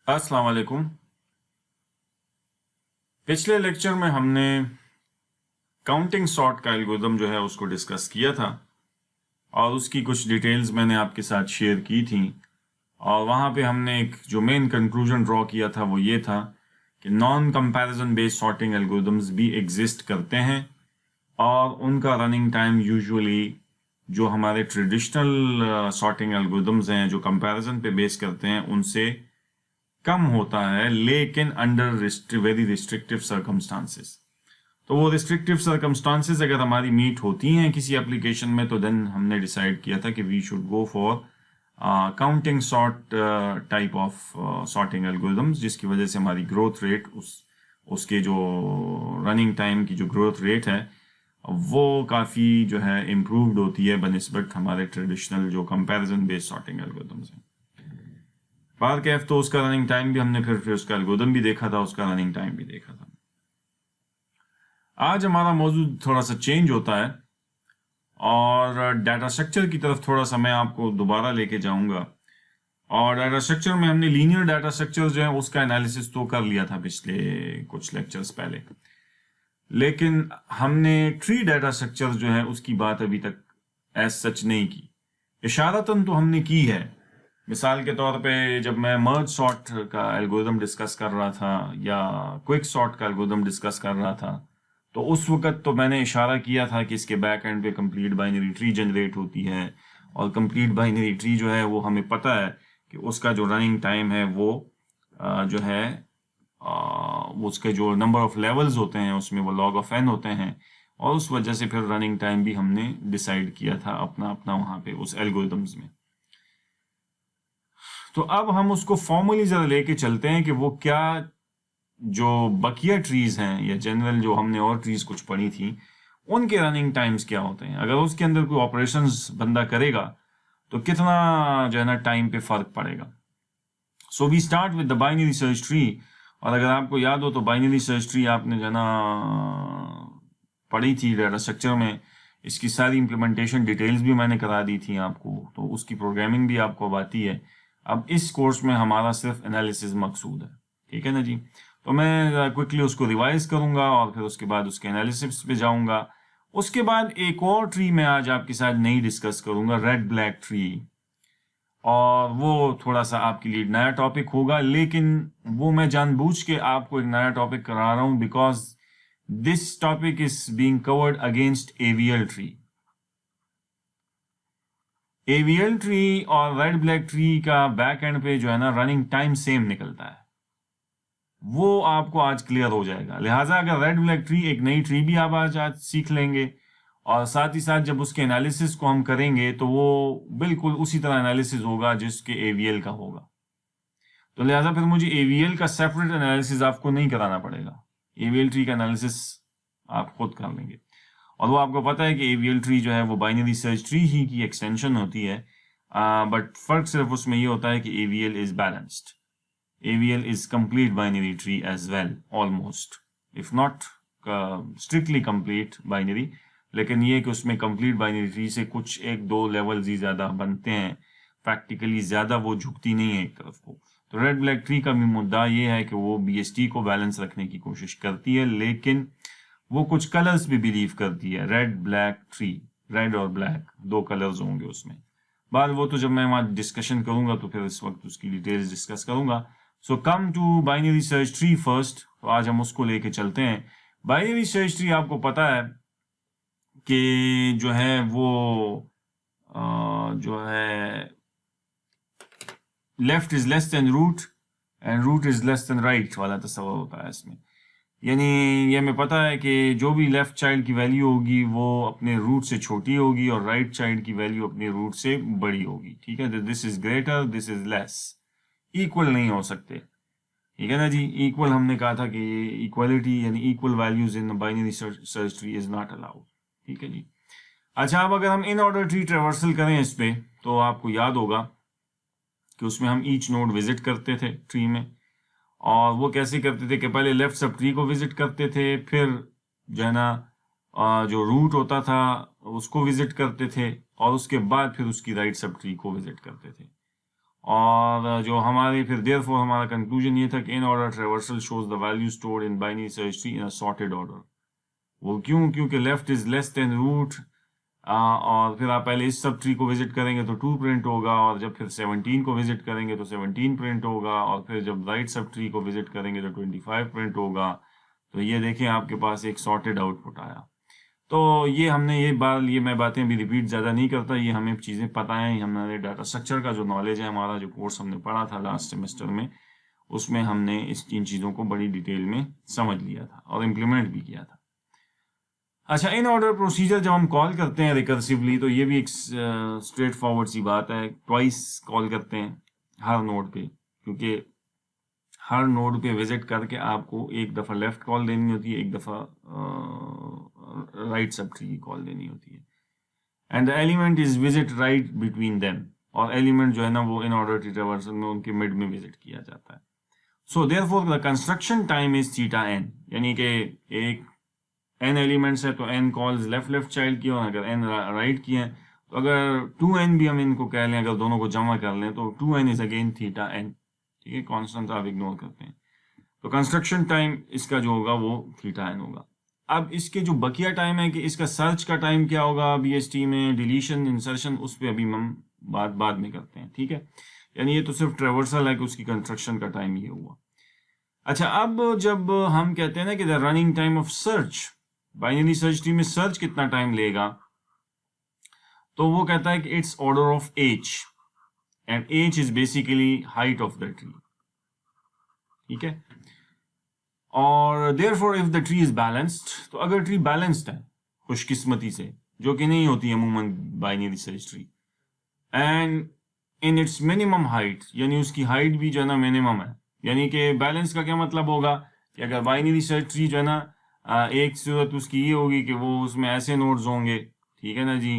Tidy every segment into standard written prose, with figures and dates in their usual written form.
अस्सलाम वालेकुम। पिछले लेक्चर में हमने काउंटिंग सॉर्ट का एल्गोरिथम जो है उसको डिस्कस किया था और उसकी कुछ डिटेल्स मैंने आपके साथ शेयर की थी। और वहाँ पे हमने एक जो मेन कंक्लूजन ड्रॉ किया था वो ये था कि non comparison based sorting algorithms भी एग्जिस्ट करते हैं और उनका रनिंग टाइम यूजुअली जो हमारे ट्रेडिशनल सॉर्टिंग एल्गोरिथम्स हैं जो कंपैरिजन पे बेस करते हैं उनसे कम होता है, लेकिन अंडर वेरी रिस्ट्रिक्टिव सर्कमस्टांसेस। तो वो रिस्ट्रिक्टिव सर्कमस्टांसेस अगर हमारी मीट होती हैं किसी एप्लीकेशन में, तो देन हमने डिसाइड किया था कि we should go for counting sort type of sorting algorithms, जिसकी वजह से हमारी ग्रोथ रेट उसके जो रनिंग टाइम की जो ग्रोथ रेट है वो काफ़ी जो है इम्प्रूव्ड होती है बनिस्बत हमारे ट्रेडिशनल जो कंपैरिजन बेस्ड सॉर्टिंग एल्गोरिथम्स हैं। बार कैफ तो उसका रनिंग टाइम भी हमने फिर उसका एल्गोरिथम भी देखा था, उसका रनिंग टाइम भी देखा था। आज हमारा मौजू थोड़ा सा चेंज होता है और डाटा स्ट्रक्चर की तरफ थोड़ा सा मैं आपको दोबारा लेके जाऊंगा। और डाटा स्ट्रक्चर में हमने लीनियर डाटा स्ट्रक्चर जो है उसका एनालिसिस तो कर लिया था पिछले कुछ लेक्चर्स पहले, लेकिन हमने ट्री डाटा स्ट्रक्चर जो है उसकी बात अभी तक एज सच नहीं की। इशारतन तो हमने की है। मिसाल के तौर पे जब मैं मर्ज सॉर्ट का एल्गोरिथम डिस्कस कर रहा था या क्विक सॉर्ट का एल्गोरिथम डिस्कस कर रहा था, तो उस वक्त तो मैंने इशारा किया था कि इसके बैक एंड पे कंप्लीट बाइनरी ट्री जनरेट होती है और कंप्लीट बाइनरी ट्री जो है वो हमें पता है कि उसका जो रनिंग टाइम है वो जो है उसके जो नंबर ऑफ लेवल्स होते हैं उसमें वो लॉग ऑफ एन होते हैं, और उस वजह से फिर रनिंग टाइम भी हमने डिसाइड किया था अपना अपना वहाँ पे उस एल्गोरिथम्स में। तो अब हम उसको फॉर्मली जरा लेके चलते हैं कि वो क्या जो बकिया ट्रीज हैं या जनरल जो हमने और ट्रीज कुछ पढ़ी थी उनके रनिंग टाइम्स क्या होते हैं। अगर उसके अंदर कोई ऑपरेशंस बंदा करेगा तो कितना जो है ना टाइम पे फर्क पड़ेगा। So we start with the binary search tree. और अगर आपको याद हो तो बाइनरी सर्च ट्री आपने जो है ना पढ़ी थी डाटा स्ट्रक्चर में, इसकी सारी इंप्लीमेंटेशन डिटेल्स भी मैंने करा दी थी आपको, तो उसकी प्रोग्रामिंग भी आपको अब आती है। अब इस कोर्स में हमारा सिर्फ एनालिसिस मकसूद है, ठीक है ना जी। तो मैं क्विकली उसको रिवाइज करूंगा और फिर उसके बाद उसके एनालिसिस पे जाऊंगा। उसके बाद एक और ट्री मैं आज आपके साथ नहीं डिस्कस करूंगा, रेड ब्लैक ट्री, और वो थोड़ा सा आपके लिए नया टॉपिक होगा, लेकिन वो मैं जानबूझ के आपको एक नया टॉपिक करा रहा हूं because this topic is being covered against AVL tree. AVL tree और रेड ब्लैक ट्री का बैक एंड पे जो है ना रनिंग टाइम सेम निकलता है, वो आपको आज क्लियर हो जाएगा। लिहाजा अगर रेड ब्लैक ट्री एक नई ट्री भी आप आज सीख लेंगे और साथ ही साथ जब उसके एनालिसिस को हम करेंगे तो वो बिल्कुल उसी तरह एनालिसिस होगा जिसके एवीएल का होगा। तो लिहाजा फिर मुझे एवीएल का सेपरेट एनालिसिस आपको नहीं कराना पड़ेगा, एवीएल ट्री का एनालिसिस आप खुद कर लेंगे। और वो आपको पता है कि एवीएल ट्री जो है वो बाइनरी सर्च ट्री ही की एक्सटेंशन होती है, बट फर्क सिर्फ उसमें ये होता है कि AVL is balanced. AVL is complete binary tree as well, almost, if not strictly complete binary, लेकिन ये कि उसमें complete binary tree से कुछ एक दो लेवल्स ही ज्यादा बनते हैं, प्रैक्टिकली ज्यादा वो झुकती नहीं है एक तरफ को। तो रेड ब्लैक ट्री का भी मुद्दा ये है कि वो BST को बैलेंस रखने की कोशिश करती है, लेकिन वो कुछ कलर्स भी बिलीव करती है। रेड ब्लैक ट्री, रेड और ब्लैक दो कलर्स होंगे उसमें। बाद वो तो जब मैं वहां डिस्कशन करूंगा तो फिर इस वक्त उसकी डिटेल्स डिस्कस करूंगा। So come to binary search tree first, तो आज हम उसको लेके चलते हैं। बाइनरी सर्च ट्री आपको पता है कि जो है वो जो है left is less than root and root is less than right वाला तस्वर होता है इसमें। यानी ये हमें पता है कि जो भी लेफ्ट चाइल्ड की वैल्यू होगी वो अपने रूट से छोटी होगी और राइट चाइल्ड की वैल्यू अपने रूट से बड़ी होगी, ठीक है। This is greater, this is less, equal नहीं हो सकते, ठीक है ना जी। इक्वल हमने कहा था कि इक्वलिटी यानी equal values in binary search tree is not allowed, ठीक है जी। अच्छा, अब अगर हम इन ऑर्डर ट्री ट्रेवर्सल करें इस पे, तो आपको याद होगा कि उसमें हम ईच नोड विजिट करते थे ट्री में, और वो कैसे करते थे कि पहले लेफ्ट सब ट्री को विजिट करते थे, फिर जो है ना जो रूट होता था उसको विजिट करते थे, और उसके बाद फिर उसकी राइट सब ट्री को विजिट करते थे। और जो हमारे फिर देयरफॉर हमारा कंक्लूजन ये था कि in order traversal shows the value stored in binary search tree in a sorted order. वो क्यों? क्योंकि left is less than root, और फिर आप पहले इस सब ट्री को विजिट करेंगे तो 2 प्रिंट होगा, और जब फिर 17 को विजिट करेंगे तो 17 प्रिंट होगा, और फिर जब राइट सब ट्री को विजिट करेंगे तो 25 प्रिंट होगा। तो ये देखें आपके पास एक सॉर्टेड आउटपुट आया। तो ये हमने ये मैं बातें भी रिपीट ज़्यादा नहीं करता, ये हमें चीज़ें पता हैं, हमारे डाटा स्ट्रक्चर का जो नॉलेज है, हमारा जो कोर्स हमने पढ़ा था लास्ट सेमेस्टर में, उसमें हमने इन चीज़ों को बड़ी डिटेल में समझ लिया था और इम्प्लीमेंट भी किया था। अच्छा, इन ऑर्डर प्रोसीजर जब हम कॉल करते हैं रिकर्सिवली, तो ये भी एक स्ट्रेट फॉरवर्ड सी बात है। ट्वाइस कॉल करते हैं हर नोड पे, क्योंकि हर नोड पे विजिट करके आपको एक दफ़ा लेफ्ट कॉल देनी होती है, एक दफ़ा राइट सब ट्री की कॉल देनी होती है। And the element is visit right between them, और एलिमेंट जो है ना वो इन ऑर्डर ट्री ट्रैवर्सल में उनके मिड में विजिट किया जाता है। So therefore the construction time is theta n, यानी कि एक n एलिमेंट्स है तो n कॉल्स लेफ्ट चाइल्ड की, और अगर n राइट की है तो अगर 2n भी हम इनको कह लें, अगर दोनों को जमा कर लें तो 2n is again theta n। ठीक है, कांस्टेंट आप इग्नोर करते हैं, तो कंस्ट्रक्शन टाइम इसका जो होगा वो थीटा n होगा। अब इसके जो बकिया टाइम है कि इसका सर्च का टाइम क्या होगा BST में, डिलीशन, इंसर्शन, उस पर अभी हम बाद में करते हैं। ठीक है, यानी ये तो सिर्फ ट्रेवर्सल है कि उसकी कंस्ट्रक्शन का टाइम ये हुआ। अच्छा, अब जब हम कहते हैं ना कि the running time of search, binary search tree में सर्च कितना टाइम लेगा, तो वो कहता है कि it's order of h, and h is basically height of the tree. ठीक है, और therefore if the tree is balanced, तो अगर ट्री बैलेंस्ड है खुशकिस्मती से, जो कि नहीं होती है अमूमन binary search tree, and in its minimum height, यानी उसकी हाइट भी जो है ना मिनिमम है, यानी कि बैलेंस का क्या मतलब होगा कि अगर बाइनरी सर्च ट्री जो है ना, एक सूरत उसकी ये होगी कि वो उसमें ऐसे नोड्स होंगे, ठीक है ना जी,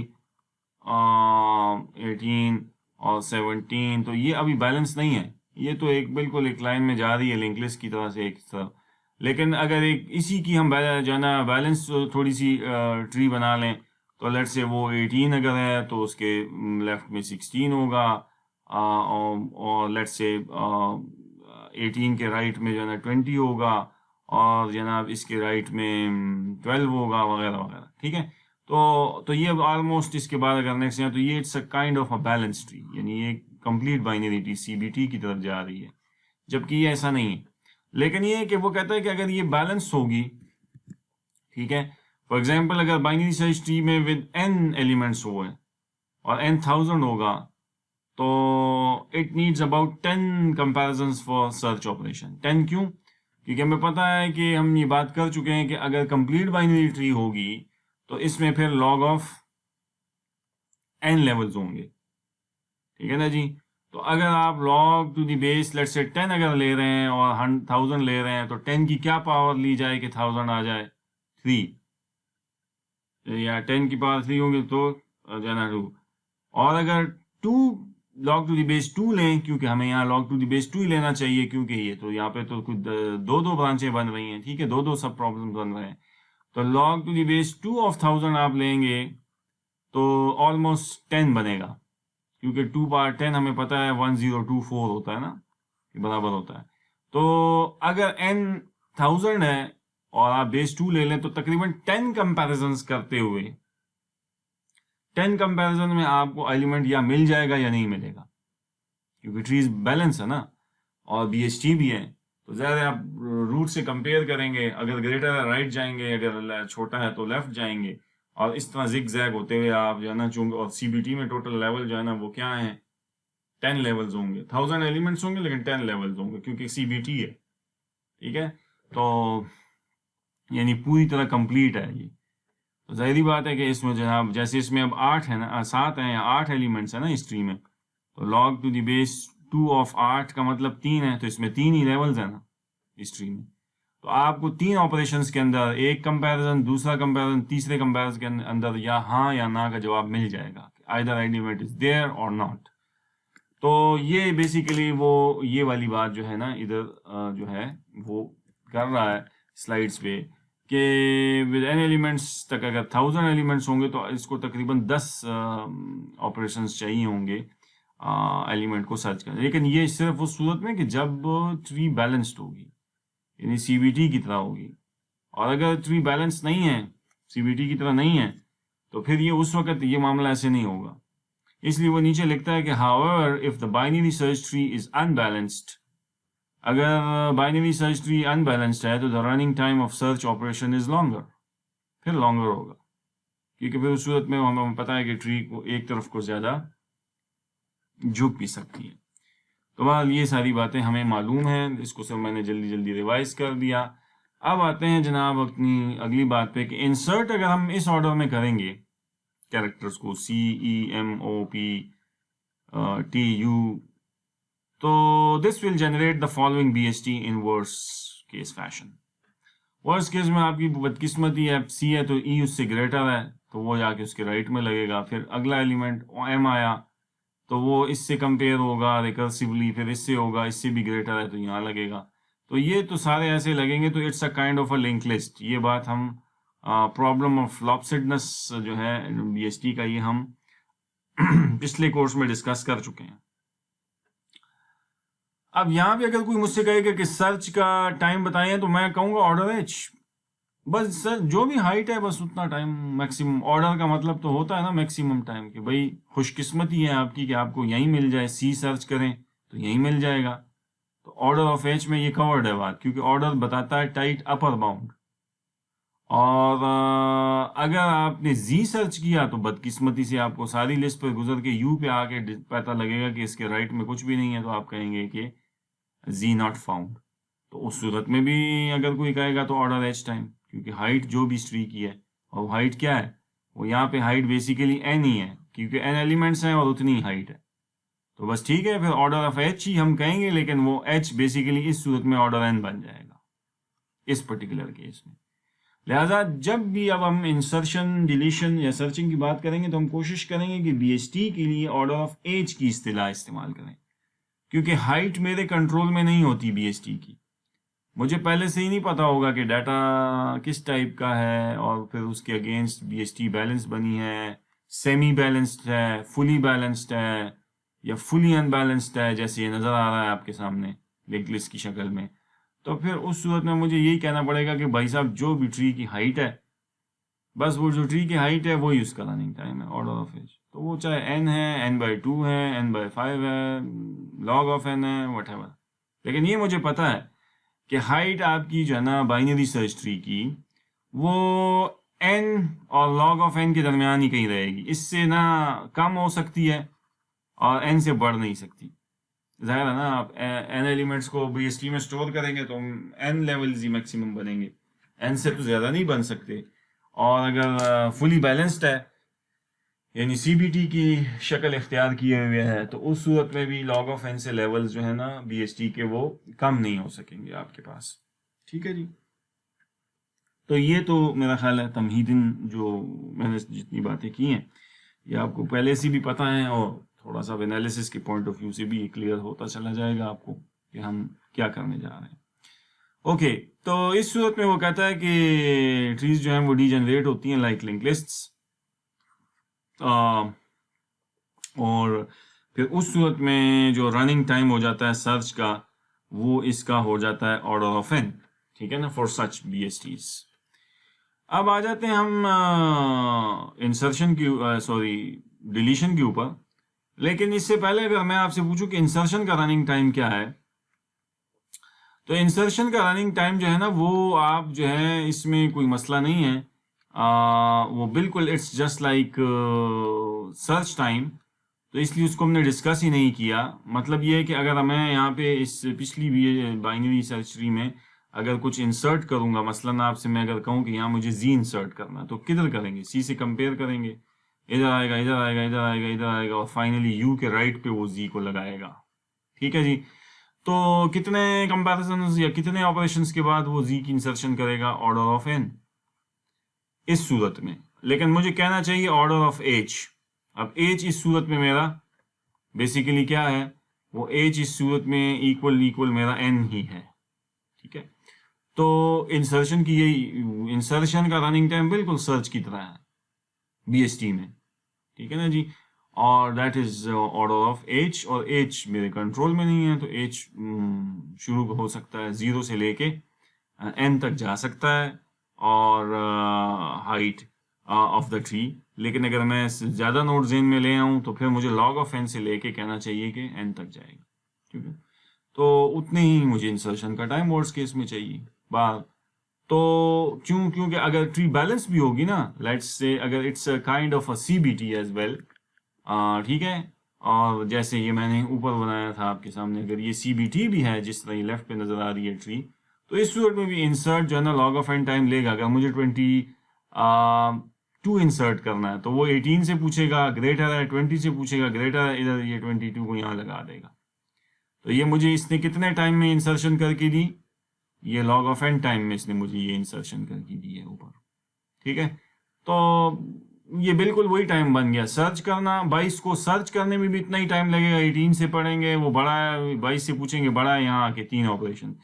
18 और 17, तो ये अभी बैलेंस नहीं है, ये तो एक बिल्कुल एक लाइन में जा रही है लिंक लिस्ट की तरह से एक तरफ। लेकिन अगर एक इसी की हम जो है ना बैलेंस थोड़ी सी ट्री बना लें, तो लेट से वो 18 अगर है तो उसके लेफ्ट में 16 होगा, और लेट से 18 के राइट में जो है ना 20 होगा, और जनाब इसके राइट में 12 होगा, वगैरह वगैरह। ठीक है, तो ये ऑलमोस्ट इसके बाद अगर नेक्स्ट है तो ये it's a kind of a balance tree, यानी ये कंप्लीट बाइनरी ट्री CBT की तरफ जा रही है, जबकि ये ऐसा नहीं है। लेकिन ये है कि वो कहता है कि अगर ये बैलेंस होगी, ठीक है, फॉर एग्जाम्पल अगर बाइनरी सर्च ट्री में विद n एलिमेंट्स हो और n 1000 होगा, तो it needs about 10 comparisons for search operation. 10 क्यों? क्योंकि हमें पता है कि हम ये बात कर चुके हैं कि अगर कंप्लीट बाइनरी ट्री होगी तो इसमें फिर log ऑफ n लेवल्स होंगे। ठीक है ना जी, तो अगर आप log to the base let's say 10 अगर ले रहे हैं और 1000 ले रहे हैं, तो 10 की क्या पावर ली जाए कि 1000 आ जाए? 3, या 10 की पावर 3 होगी तो जाना 2, और अगर 2 log टू दी बेस 2 लें, क्योंकि हमें यहाँ log टू दी बेस 2 ही लेना चाहिए, क्योंकि ये तो यहाँ पे तो कुछ दो ब्रांचें बन रही हैं। ठीक है, दो सब प्रॉब्लम बन रहे हैं, तो log to the base 2 of 1000 आप लेंगे तो ऑलमोस्ट 10 बनेगा, क्योंकि 2 पावर 10 हमें पता है 1024 होता है ना, ये बराबर होता है। तो अगर n 1000 है और आप बेस 2 ले लें, तो तकरीबन 10 कंपैरिजंस करते हुए 10 कंपैरिजन में आपको एलिमेंट या मिल जाएगा या नहीं मिलेगा, क्योंकि ट्री बैलेंस है ना, और BST भी है, तो ज़्यादा आप रूट से कंपेयर करेंगे, अगर ग्रेटर है राइट जाएंगे, अगर छोटा है तो लेफ्ट जाएंगे, और इस तरह जिग जैग होते हुए आप जो है ना, चूंकि और CBT में टोटल लेवल जो है ना वो क्या है, 10 लेवल्स होंगे, 1000 एलिमेंट्स होंगे लेकिन 10 लेवल्स होंगे, क्योंकि CBT है। ठीक है, तो यानी पूरी तरह कंप्लीट है ये। तो जाहिर बात है कि इसमें जनाब जैसे इसमें अब 8 है ना, 7 हैं या 8 एलिमेंट्स है ना इस ट्री में, तो log to the base 2 of 8 का मतलब 3 है, तो इसमें 3 ही लेवल्स है ना इस ट्री में। तो आपको 3 ऑपरेशंस के अंदर एक कंपैरिजन, दूसरा कंपैरिजन, तीसरे कंपैरिजन के अंदर या हाँ या ना का जवाब मिल जाएगा, आइदर एलिमेंट इज देयर और नॉट। तो ये बेसिकली वो ये वाली बात जो है ना इधर जो है वो कर रहा है स्लाइड्स पे, कि विद n एलिमेंट्स तक अगर 1000 एलिमेंट्स होंगे तो इसको तकरीबन 10 ऑपरेशंस चाहिए होंगे एलिमेंट को सर्च करें, लेकिन ये सिर्फ उस सूरत में कि जब ट्री बैलेंस्ड होगी, यानी सीबीटी की तरह होगी। और अगर ट्री बैलेंस नहीं है, सीबीटी की तरह नहीं है, तो फिर ये उस वक्त ये मामला ऐसे नहीं होगा। इसलिए वो नीचे लिखता है कि however if the binary search tree is unbalanced, अगर बाइनरी सर्च ट्री अनबैलेंस्ड है तो the running time of search operation is longer, फिर लॉन्गर होगा, क्योंकि फिर उस सूरत में हमें पता है कि ट्री को एक तरफ को ज़्यादा झुक भी सकती है। तो बहरहाल ये सारी बातें हमें मालूम है, इसको सब मैंने जल्दी जल्दी रिवाइज कर दिया। अब आते हैं जनाब अपनी अगली बात पे कि इंसर्ट अगर हम इस ऑर्डर में करेंगे कैरेक्टर्स को CEMOP TU, तो this will generate the following BST in verse case fashion. Verse case में आपकी बदकिस्मती है, C है तो E उससे ग्रेटर है तो वो जाके उसके राइट में लगेगा, फिर अगला एलिमेंट M आया तो वो इससे कंपेयर होगा रिकर्सिवली, फिर इससे होगा, इससे भी ग्रेटर है तो यहाँ लगेगा। तो ये तो सारे ऐसे लगेंगे, तो it's a kind of a link list. ये बात हम प्रॉब्लम ऑफ लॉपसिडनेस जो है BST का, ये हम पिछले कोर्स में डिस्कस कर चुके हैं। अब यहाँ भी अगर कोई मुझसे कहेगा कि सर्च का टाइम बताएं, तो मैं कहूँगा ऑर्डर H, बस सर जो भी हाइट है बस उतना टाइम मैक्सिमम। ऑर्डर का मतलब तो होता है ना मैक्सिमम टाइम, कि भाई खुशकिस्मती है आपकी कि आपको यहीं मिल जाए, C सर्च करें तो यहीं मिल जाएगा। तो ऑर्डर ऑफ H में ये कवर्ड है बात, क्योंकि ऑर्डर बताता है टाइट अपर बाउंड। और अगर आपने Z सर्च किया तो बदकिस्मती से आपको सारी लिस्ट पर गुजर के U पे आके पता लगेगा कि इसके राइट में कुछ भी नहीं है, तो आप कहेंगे कि Z नॉट फाउंड। तो उस सूरत में भी अगर कोई कहेगा तो ऑर्डर H टाइम, क्योंकि हाइट जो भी ट्री की है, और हाइट क्या है, वो यहाँ पे हाइट बेसिकली n ही है, क्योंकि n एलिमेंट्स हैं और उतनी हाइट है। तो बस ठीक है, फिर ऑर्डर ऑफ H ही हम कहेंगे, लेकिन वो H बेसिकली इस सूरत में ऑर्डर n बन जाएगा इस पर्टिकुलर केस में। लिहाजा जब भी अब हम इंसर्शन, डिलीशन या सर्चिंग की बात करेंगे तो हम कोशिश करेंगे कि BST के लिए ऑर्डर ऑफ H की इस्तिलाह इस्तेमाल करें, क्योंकि हाइट मेरे कंट्रोल में नहीं होती BST की। मुझे पहले से ही नहीं पता होगा कि डाटा किस टाइप का है, और फिर उसके अगेंस्ट BST बैलेंस बनी है, सेमी बैलेंस्ड है, फुली बैलेंस्ड है, या फुली अनबैलेंस्ड है, जैसे ये नज़र आ रहा है आपके सामने लिंक लिस्ट की शक्ल में। तो फिर उस सूरत में मुझे यही कहना पड़ेगा कि भाई साहब जो भी ट्री की हाइट है, बस वो जो ट्री की हाइट है वही उसका रनिंग टाइम है, ऑर्डर ऑफ एज। तो वो चाहे n है, n/2 है, n/5 है, log ऑफ n है, वट। लेकिन ये मुझे पता है कि हाइट आपकी जो है ना बाइनरी सर्च ट्री की, वो n और log ऑफ n के दरमियान ही कहीं रहेगी, इससे ना कम हो सकती है और n से बढ़ नहीं सकती। जाहिर है ना, आप n एलिमेंट्स को BST में स्टोर करेंगे तो n लेवल ही मैक्सिमम बनेंगे, n से तो ज़्यादा नहीं बन सकते। और अगर फुली बैलेंस्ड है, यानी CBT की शक्ल इख्तियार किए हुए है, तो उस सूरत में भी log ऑफ n से लेवल्स जो है ना BST के वो कम नहीं हो सकेंगे आपके पास। ठीक है जी। तो ये तो मेरा ख्याल है तमहीदन जो मैंने जितनी बातें की हैं ये आपको पहले से भी पता है, और थोड़ा सा एनालिसिस के पॉइंट ऑफ व्यू से भी क्लियर होता चला जाएगा आपको कि हम क्या करने जा रहे हैं। ओके, तो इस सूरत में वो कहता है कि ट्रीज जो हैं वो डीजनरेट होती हैं लाइक लिंक लिस्ट्स, और फिर उस सूरत में जो रनिंग टाइम हो जाता है सर्च का, वो इसका हो जाता है ऑर्डर ऑफ n। ठीक है ना, फॉर सच BSTs। अब आ जाते हैं हम इंसर्शन की, सॉरी डिलीशन के ऊपर। लेकिन इससे पहले अगर मैं आपसे पूछूं कि इंसर्शन का रनिंग टाइम क्या है, तो इंसर्शन का रनिंग टाइम जो है ना वो आप जो है इसमें कोई मसला नहीं है, वो बिल्कुल it's just like search time, तो इसलिए उसको हमने डिस्कस ही नहीं किया। मतलब ये है कि अगर मैं यहाँ पे इस पिछली भी बाइनरी सर्च ट्री में अगर कुछ इंसर्ट करूँगा, मसलन आपसे मैं अगर कहूँ कि यहाँ मुझे Z इंसर्ट करना, तो किधर करेंगे? C से कंपेयर करेंगे, इधर आएगा, इधर आएगा, इधर आएगा, इधर आएगा, और फाइनली U के राइट पे वो Z को लगाएगा। ठीक है जी। तो कितने कंपैरिजन्स या कितने ऑपरेशंस के बाद वो Z की इंसर्शन करेगा? ऑर्डर ऑफ n इस सूरत में। लेकिन मुझे कहना चाहिए ऑर्डर ऑफ H। अब H इस सूरत में मेरा बेसिकली क्या है, वो H इस सूरत में इक्वल मेरा n ही है। ठीक है, तो इंसर्शन की यही, इंसर्शन का रनिंग टाइम बिल्कुल सर्च की तरह है BST में। ठीक है ना जी। और that is order of H, और एच मेरे कंट्रोल में नहीं है, तो एच शुरू हो सकता है 0 से लेके n तक जा सकता है, और हाइट ऑफ द ट्री। लेकिन अगर मैं ज़्यादा नोड्स n में ले आऊँ तो फिर मुझे log ऑफ n से लेके कहना चाहिए कि n तक जाएगा, ठीक है। तो उतने ही मुझे इंसर्शन का टाइम वर्स्ट केस में चाहिए बार। तो क्योंकि अगर ट्री बैलेंस भी होगी ना, लेट्स से अगर it's a kind of a CBT as well, ठीक है, और जैसे ये मैंने ऊपर बनाया था आपके सामने, अगर ये CBT भी है जिस तरह ये लेफ्ट पे नजर आ रही है ट्री, तो इस सूरत में भी इंसर्ट जो है ना log ऑफ n टाइम लेगा। अगर मुझे 22 इंसर्ट करना है तो वो 18 से पूछेगा, ग्रेटर है 20 से पूछेगा, ग्रेटर है, इधर ये 22 को यहाँ लगा देगा। तो ये मुझे इसने कितने टाइम में इंसर्शन करके दी, ये log ऑफ n टाइम में इसने मुझे ये इंसर्शन करके दी है ऊपर, ठीक है। तो ये बिल्कुल वही टाइम बन गया। सर्च करना 22 को सर्च करने में भी इतना ही टाइम लगेगा, 18 से पढ़ेंगे वो बड़ा है, 22 से पूछेंगे बड़ा है, यहाँ आके 3 ऑपरेशन।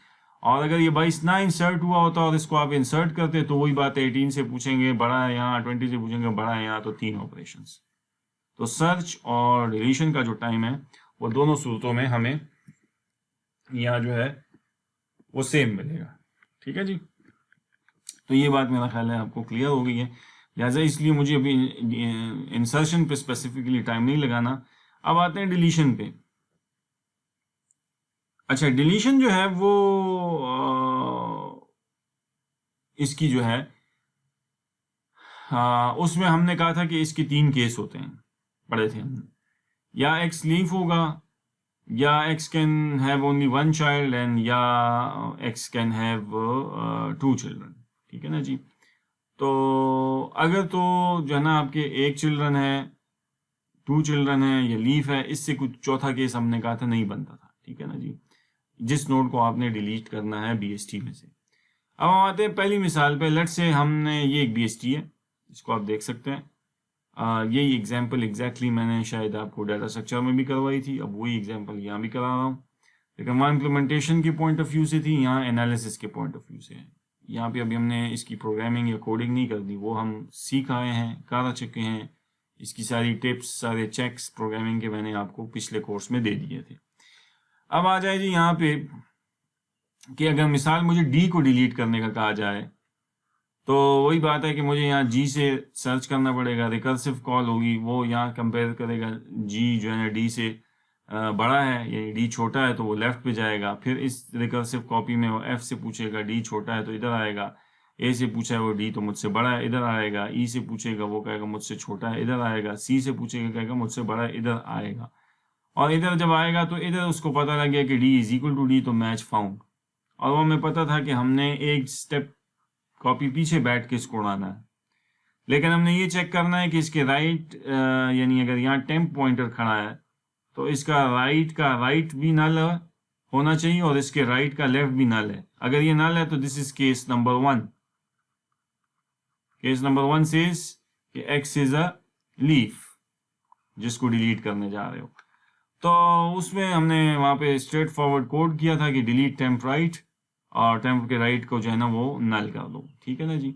और अगर ये 22 ना इंसर्ट हुआ होता और इसको आप इंसर्ट करते तो वही बात है, 18 से पूछेंगे बड़ा है यहाँ, 20 से पूछेंगे बड़ा है यहाँ, तो 3 ऑपरेशन। तो सर्च और डिलीशन का जो टाइम है वो दोनों सूरतों में हमें यहाँ जो है वो सेम मिलेगा, ठीक है जी। तो ये बात मेरा ख्याल है आपको क्लियर हो गई है, लिहाजा इसलिए मुझे अभी इंसर्शन पे स्पेसिफिकली टाइम नहीं लगाना। अब आते हैं डिलीशन पे। अच्छा, डिलीशन जो है वो इसकी जो है उसमें हमने कहा था कि इसके 3 केस होते हैं, पढ़े थे हमने। या एक्स लीफ होगा, या x can have only 1 child, and या एक्स कैन हैव 2 चिल्ड्रन, ठीक है ना जी। तो अगर तो जो है ना आपके एक चिल्ड्रन है, 2 चिल्ड्रन है, या लीफ है, इससे कुछ चौथा केस हमने कहा था नहीं बनता था, ठीक है ना जी, जिस नोड को आपने डिलीट करना है BST में से। अब हम आते हैं पहली मिसाल पे। लेट्स से हमने ये एक BST है, इसको आप देख सकते हैं, यही एग्जाम्पल एग्जैक्टली मैंने शायद आपको डाटा स्ट्रक्चर में भी करवाई थी, अब वही एग्जाम्पल यहाँ भी करा रहा हूँ, लेकिन वहाँ इम्प्लीमेंटेशन के पॉइंट ऑफ व्यू से थी, यहाँ एनालिसिस के पॉइंट ऑफ व्यू से है। यहाँ पे अभी हमने इसकी प्रोग्रामिंग या कोडिंग नहीं कर दी, वो हम सीख आए हैं, कर चुके हैं। इसकी सारी टिप्स, सारे चेक्स प्रोग्रामिंग के मैंने आपको पिछले कोर्स में दे दिए थे। अब आ जाए जी यहाँ पे कि अगर मिसाल मुझे D को डिलीट करने का कहा जाए, तो वही बात है कि मुझे यहाँ G से सर्च करना पड़ेगा, रिकर्सिव कॉल होगी, वो यहाँ कंपेयर करेगा G जो है ना D से बड़ा है, यानी D छोटा है तो वो लेफ्ट पे जाएगा। फिर इस रिकर्सिव कॉपी में वो F से पूछेगा, D छोटा है तो इधर आएगा, A से पूछा है वो D तो मुझसे बड़ा है, इधर आएगा, E से पूछेगा वो कहेगा मुझसे छोटा है, इधर आएगा, C से पूछेगा कहेगा मुझसे बड़ा है, इधर आएगा। और इधर जब आएगा तो इधर उसको पता लग गया कि D is equal to D, तो मैच फाउंड। और वो हमें पता था कि हमने एक स्टेप कॉपी पीछे बैठ के इसको उड़ाना है, लेकिन हमने ये चेक करना है कि इसके राइट यानी अगर यहाँ टेम्प पॉइंटर खड़ा है तो इसका राइट भी नल होना चाहिए और इसके राइट का लेफ्ट भी नल है। अगर ये नल है तो this is case number 1। Case number 1 says कि x इज अ लीफ जिसको डिलीट करने जा रहे हो। तो उसमें हमने वहाँ पे स्ट्रेट फॉरवर्ड कोड किया था कि डिलीट टेम्प राइट, और टेम्प के राइट को जो है ना वो नल कर दो, ठीक है ना जी।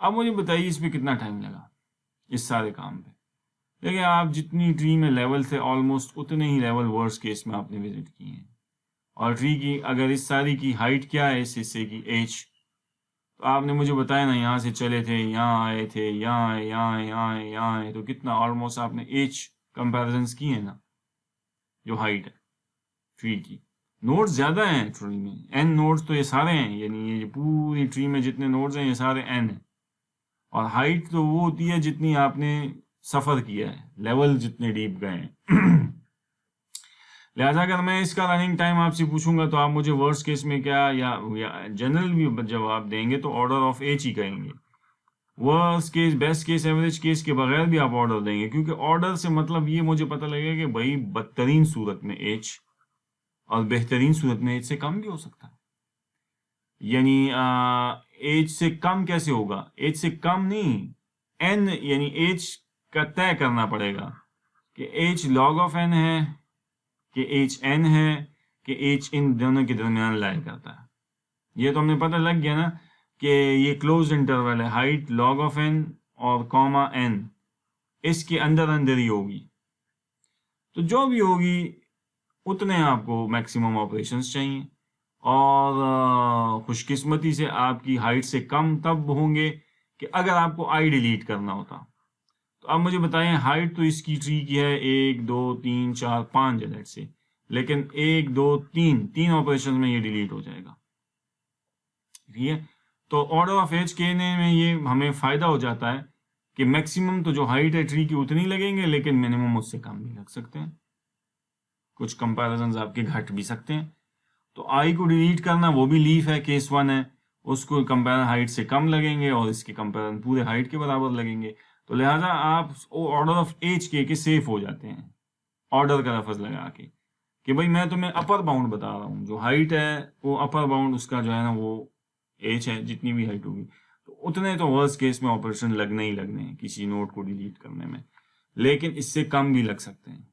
अब मुझे बताइए इस पर कितना टाइम लगा इस सारे काम पे। देखिए, आप जितनी ट्री में लेवल थे ऑलमोस्ट उतने ही लेवल वर्स्ट केस में आपने विजिट किए हैं। और ट्री की अगर इस सारी की हाइट क्या है इस हिस्से की h, तो आपने मुझे बताया ना यहाँ से चले थे, यहाँ आए थे, यहाँ आए, यहाँ आए, यहाँ आए, यहाँ आए, तो कितना ऑलमोस्ट आपने h कंपेरिजन्स किए हैं ना, जो हाइट है ट्री की। नोड्स ज़्यादा हैं ट्री में, n नोड्स तो ये सारे हैं, यानी ये पूरी ट्री में जितने नोड्स हैं ये सारे n हैं। और हाइट तो वो होती है जितनी आपने सफ़र किया है, लेवल जितने डीप गए हैं। लिहाजा अगर मैं इसका रनिंग टाइम आपसे पूछूंगा तो आप मुझे वर्स्ट केस में क्या या जनरल भी जवाब देंगे तो ऑर्डर ऑफ h ही कहेंगे। Worst case, best case, average case के बगैर भी आप ऑर्डर देंगे, क्योंकि ऑर्डर से मतलब ये मुझे पता लगेगा कि भाई बदतरीन सूरत में h और बेहतरीन सूरत में h से कम भी हो सकता है। यानी h से कम कैसे होगा? h से कम नहीं, n यानी h का तय करना पड़ेगा कि h log ऑफ n है कि h n है कि h इन दोनों के दरमियान लाई करता है। ये तो हमें पता लग गया ना कि ये क्लोज इंटरवल है, हाइट log ऑफ n और कॉमा n इसके अंदर अंदर ही होगी, तो जो भी होगी उतने आपको मैक्सिमम ऑपरेशंस चाहिए, और खुशकिस्मती से आपकी हाइट से कम तब होंगे कि अगर आपको आई डिलीट करना होता। तो अब मुझे बताएं, हाइट तो इसकी ट्री की है 1 2 3 4 5 है लेट्स से, लेकिन 1 2 3 ऑपरेशन में ये डिलीट हो जाएगा। ठीक है, तो ऑर्डर ऑफ एज कहने में ये हमें फायदा हो जाता है कि मैक्सिमम तो जो हाइट है ट्री की उतनी लगेंगे, लेकिन मिनिमम उससे कम भी लग सकते हैं, कुछ कंपैरिजन आपके घट भी सकते हैं। तो आई को डिलीट करना, वो भी लीफ है, केस 1 है, उसको कंपेरिजन हाइट से कम लगेंगे और इसके कंपेरिजन पूरे हाइट के बराबर लगेंगे। तो लिहाजा आप ऑर्डर ऑफ एज के सेफ हो जाते हैं ऑर्डर का लफज लगा के कि भाई मैं तुम्हें अपर बाउंड बता रहा हूँ, जो हाइट है वो अपर बाउंड उसका जो है ना वो एज है, जितनी भी हाइट होगी तो उतने तो वर्स्ट केस में ऑपरेशन लगने ही लगने हैं किसी नोट को डिलीट करने में, लेकिन इससे कम भी लग सकते हैं,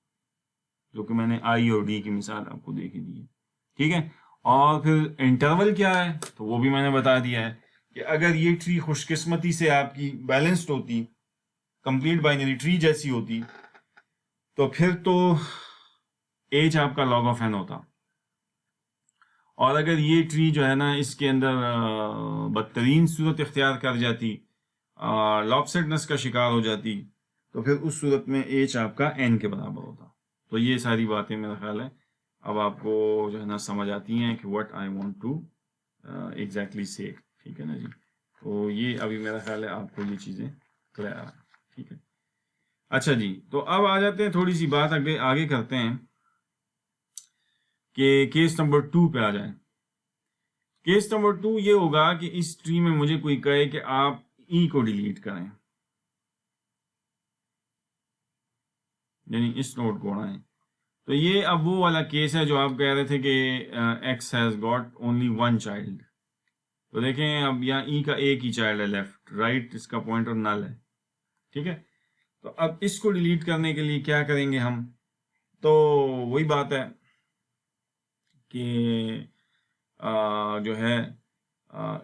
जो कि मैंने आई और डी की मिसाल आपको दे के दी है। ठीक है, और फिर इंटरवल क्या है तो वो भी मैंने बता दिया है कि अगर ये ट्री खुशकिस्मती से आपकी बैलेंस्ड होती, कंप्लीट बाइनरी ट्री जैसी होती, तो फिर तो एज आपका log ऑफ n होता। और अगर ये ट्री जो है ना इसके अंदर बदतरीन सूरत इख्तियार कर जाती, लॉपसेडनेस का शिकार हो जाती, तो फिर उस सूरत में एज आपका n के बराबर होता। तो ये सारी बातें मेरा ख्याल है अब आपको जो है ना समझ आती हैं कि what I want to exactly say. ठीक है ना जी, तो ये अभी मेरा ख्याल है आपको ये चीज़ें क्लियर है। ठीक है, अच्छा जी, तो अब आ जाते हैं, थोड़ी सी बात आगे आगे करते हैं कि केस नंबर 2 पे आ जाए। केस नंबर 2 ये होगा कि इस ट्री में मुझे कोई कहे कि आप ई को डिलीट करें, यानी इस नोड को उड़ाएं। तो ये अब वो वाला केस है जो आप कह रहे थे कि x has got only 1 child. तो देखें अब यहाँ ई का एक ही चाइल्ड है, लेफ्ट राइट इसका पॉइंटर नल है। ठीक है, तो अब इसको डिलीट करने के लिए क्या करेंगे हम, तो वही बात है कि जो है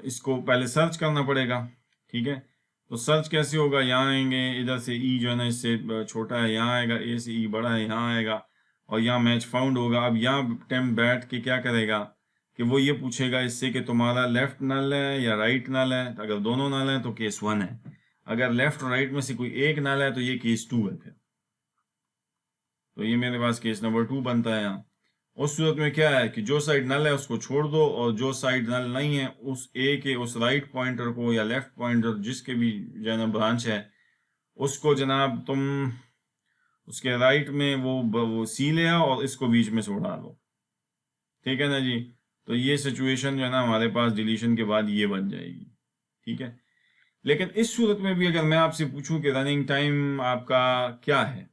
इसको पहले सर्च करना पड़ेगा। ठीक है, तो सर्च कैसे होगा, यहाँ आएंगे, इधर से ई जो है ना इससे छोटा है यहाँ आएगा, ए से ई बड़ा है यहाँ आएगा, और यहाँ मैच फाउंड होगा। अब यहाँ टेम बैठ के क्या करेगा कि वो ये पूछेगा इससे कि तुम्हारा लेफ्ट नल है या राइट नल है। अगर दोनों नल है तो केस 1 है, अगर लेफ्ट और राइट में से कोई एक नल है तो ये केस 2 है। फिर तो ये मेरे पास केस नंबर 2 बनता है। यहाँ उस सूरत में क्या है कि जो साइड नल है उसको छोड़ दो, और जो साइड नल नहीं है उस ए के उस राइट पॉइंटर को या लेफ्ट पॉइंटर जिसके भी जनाब ब्रांच है उसको जनाब तुम उसके राइट में वो सी ले आओ और इसको बीच में से उड़ा लो। ठीक है ना जी, तो ये सिचुएशन जो है ना हमारे पास डिलीशन के बाद ये बन जाएगी। ठीक है, लेकिन इस सूरत में भी अगर मैं आपसे पूछूं कि रनिंग टाइम आपका क्या है,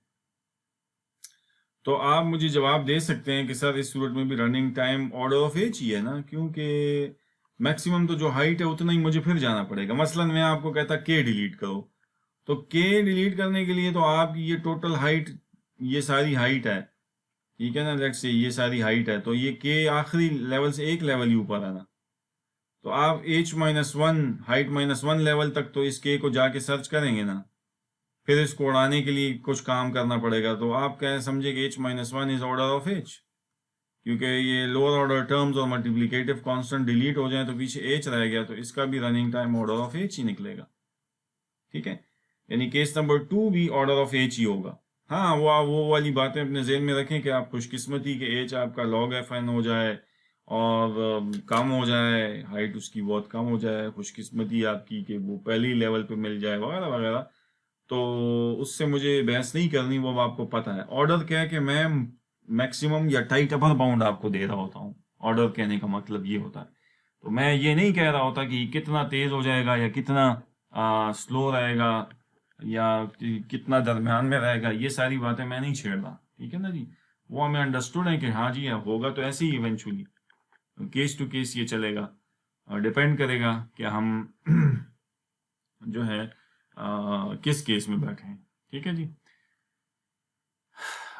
तो आप मुझे जवाब दे सकते हैं कि सर इस सूरत में भी running time order of h ही है ना, क्योंकि मैक्सिमम तो जो हाइट है उतना ही मुझे फिर जाना पड़ेगा। मसलन मैं आपको कहता के डिलीट करो, तो के डिलीट करने के लिए तो आपकी ये टोटल हाइट, ये सारी हाइट है, ठीक है ना, लेट्स से ये सारी हाइट है, तो ये के आखिरी लेवल से एक लेवल ही ऊपर है ना, तो आप h-1 हाइट -1 लेवल तक तो इस के को जाके सर्च करेंगे ना, फिर इसको उड़ाने के लिए कुछ काम करना पड़ेगा। तो आप क्या समझे कि h-1 is order of H, क्योंकि ये लोअर ऑर्डर टर्म्स और मल्टीप्लिकेटिव कांस्टेंट डिलीट हो जाए तो पीछे एच रह गया, तो इसका भी running time order of H ही निकलेगा। ठीक है, यानी केस नंबर 2 भी ऑर्डर ऑफ एच ही होगा। हाँ, वो वाली बातें अपने जेहन में रखें कि आप खुशकिस्मती के एच आपका log fn हो जाए और कम हो जाए, हाइट उसकी बहुत कम हो जाए, खुशकिस्मती आपकी कि वो पहली लेवल पे मिल जाए वगैरह वगैरह, तो उससे मुझे बहस नहीं करनी, वो आपको पता है। ऑर्डर क्या है कि मैं मैक्सिमम या टाइट अपर बाउंड आपको दे रहा होता हूँ, ऑर्डर कहने का मतलब ये होता है। तो मैं ये नहीं कह रहा होता कि कितना तेज हो जाएगा या कितना स्लो रहेगा या कितना दरमियान में रहेगा, ये सारी बातें मैं नहीं छेड़ रहा। ठीक है ना जी, वो हमें अंडरस्टूड है कि हाँ जी होगा तो ऐसे ही इवेंचुअली, केस टू केस ये चलेगा, डिपेंड करेगा कि हम जो है किस केस में बैठे हैं। ठीक है जी,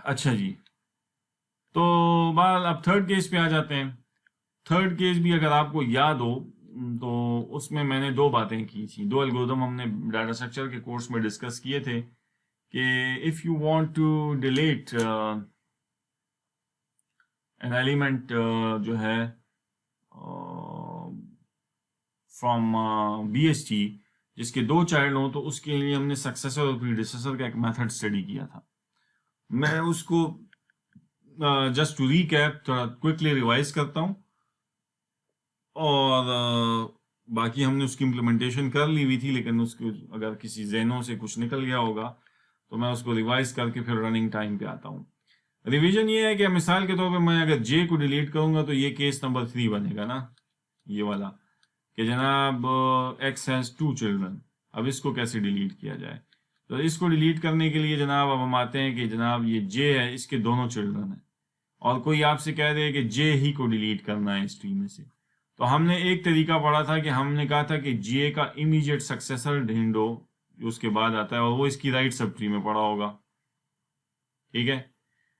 अच्छा जी, तो बाल अब थर्ड केस पे आ जाते हैं। थर्ड केस भी अगर आपको याद हो तो उसमें मैंने दो बातें की थी, दो एल्गोरिथम हमने डाटा स्ट्रक्चर के कोर्स में डिस्कस किए थे कि if you want to delete an element जो है फ्रॉम BST जिसके 2 चाइल्ड हो, तो उसके लिए हमने सक्सेसर और प्रीडिसेसर का एक मेथड स्टडी किया था। मैं उसको जस्ट टू रीकैप थोड़ा क्विकली रिवाइज करता हूँ, और बाकी हमने उसकी इम्प्लीमेंटेशन कर ली हुई थी, लेकिन उसको अगर किसी जहनों से कुछ निकल गया होगा तो मैं उसको रिवाइज करके फिर रनिंग टाइम पे आता हूँ। रिवीजन ये है कि मिसाल के तौर पे मैं अगर J को डिलीट करूंगा तो ये केस नंबर 3 बनेगा ना, ये वाला, कि जनाब X हैज़ 2 चिल्ड्रन। अब इसको कैसे डिलीट किया जाए? तो इसको डिलीट करने के लिए जनाब अब हम आते हैं कि जनाब ये J है, इसके दोनों चिल्ड्रन हैं, और कोई आपसे कह दे कि J ही को डिलीट करना है इस ट्री में से, तो हमने एक तरीका पढ़ा था कि हमने कहा था कि J का इमीडिएट सक्सेसर ढूंढो जो उसके बाद आता है, और वो इसकी राइट सब ट्री में पड़ा होगा। ठीक है,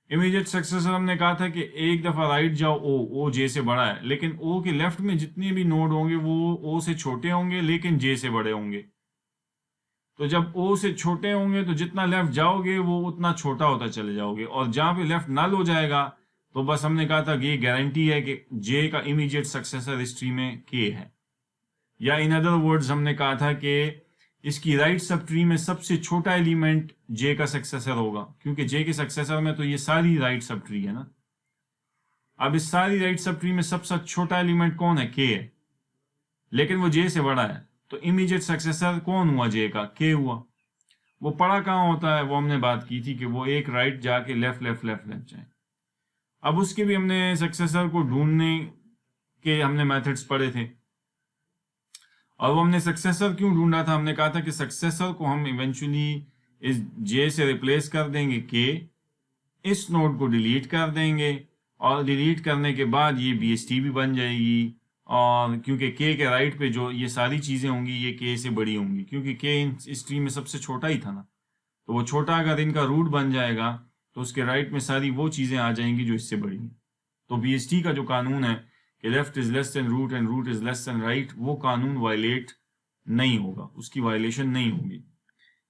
इमीडिएट सक्सेसर हमने कहा था कि एक दफा राइट जाओ, ओ J से बड़ा है, लेकिन O के लेफ्ट में जितने भी नोड होंगे वो O से छोटे होंगे लेकिन J से बड़े होंगे। तो जब O से छोटे होंगे तो जितना लेफ्ट जाओगे वो उतना छोटा होता चले जाओगे, और जहां पे लेफ्ट नल हो जाएगा तो बस हमने कहा था कि ये गारंटी है कि J का इमीडिएट सक्सेसर इस ट्री में K है, या इन अदर वर्ड्स हमने कहा था कि इसकी राइट सब ट्री में सबसे छोटा एलिमेंट J का सक्सेसर होगा, क्योंकि J के सक्सेसर में तो ये सारी राइट सब ट्री है ना। अब इस सारी राइट सब ट्री में सबसे छोटा एलिमेंट कौन है? K है, लेकिन वो J से बड़ा है, तो इमीडिएट सक्सेसर कौन हुआ? J का, K हुआ। वो पड़ा कहाँ होता है? वो हमने बात की थी कि वो एक राइट जाके लेफ्ट लेफ्ट लेफ्ट लेफ्ट जाए। अब उसके भी हमने सक्सेसर को ढूंढने के हमने मेथड्स पढ़े थे, और वो हमने सक्सेसर क्यों ढूंढा था? हमने कहा था कि सक्सेसर को हम इवेंचुअली इस J से रिप्लेस कर देंगे K, इस नोड को डिलीट कर देंगे, और डिलीट करने के बाद ये BST भी बन जाएगी, और क्योंकि K के राइट पे जो ये सारी चीज़ें होंगी ये K से बड़ी होंगी, क्योंकि K इस ट्री में सबसे छोटा ही था ना, तो वो छोटा अगर इनका रूट बन जाएगा तो उसके राइट में सारी वो चीज़ें आ जाएंगी जो इससे बड़ी हैं। तो BST का जो कानून है कि left is less than root and root is less than right, वो कानून वायलेट नहीं होगा, उसकी वायलेशन नहीं होगी।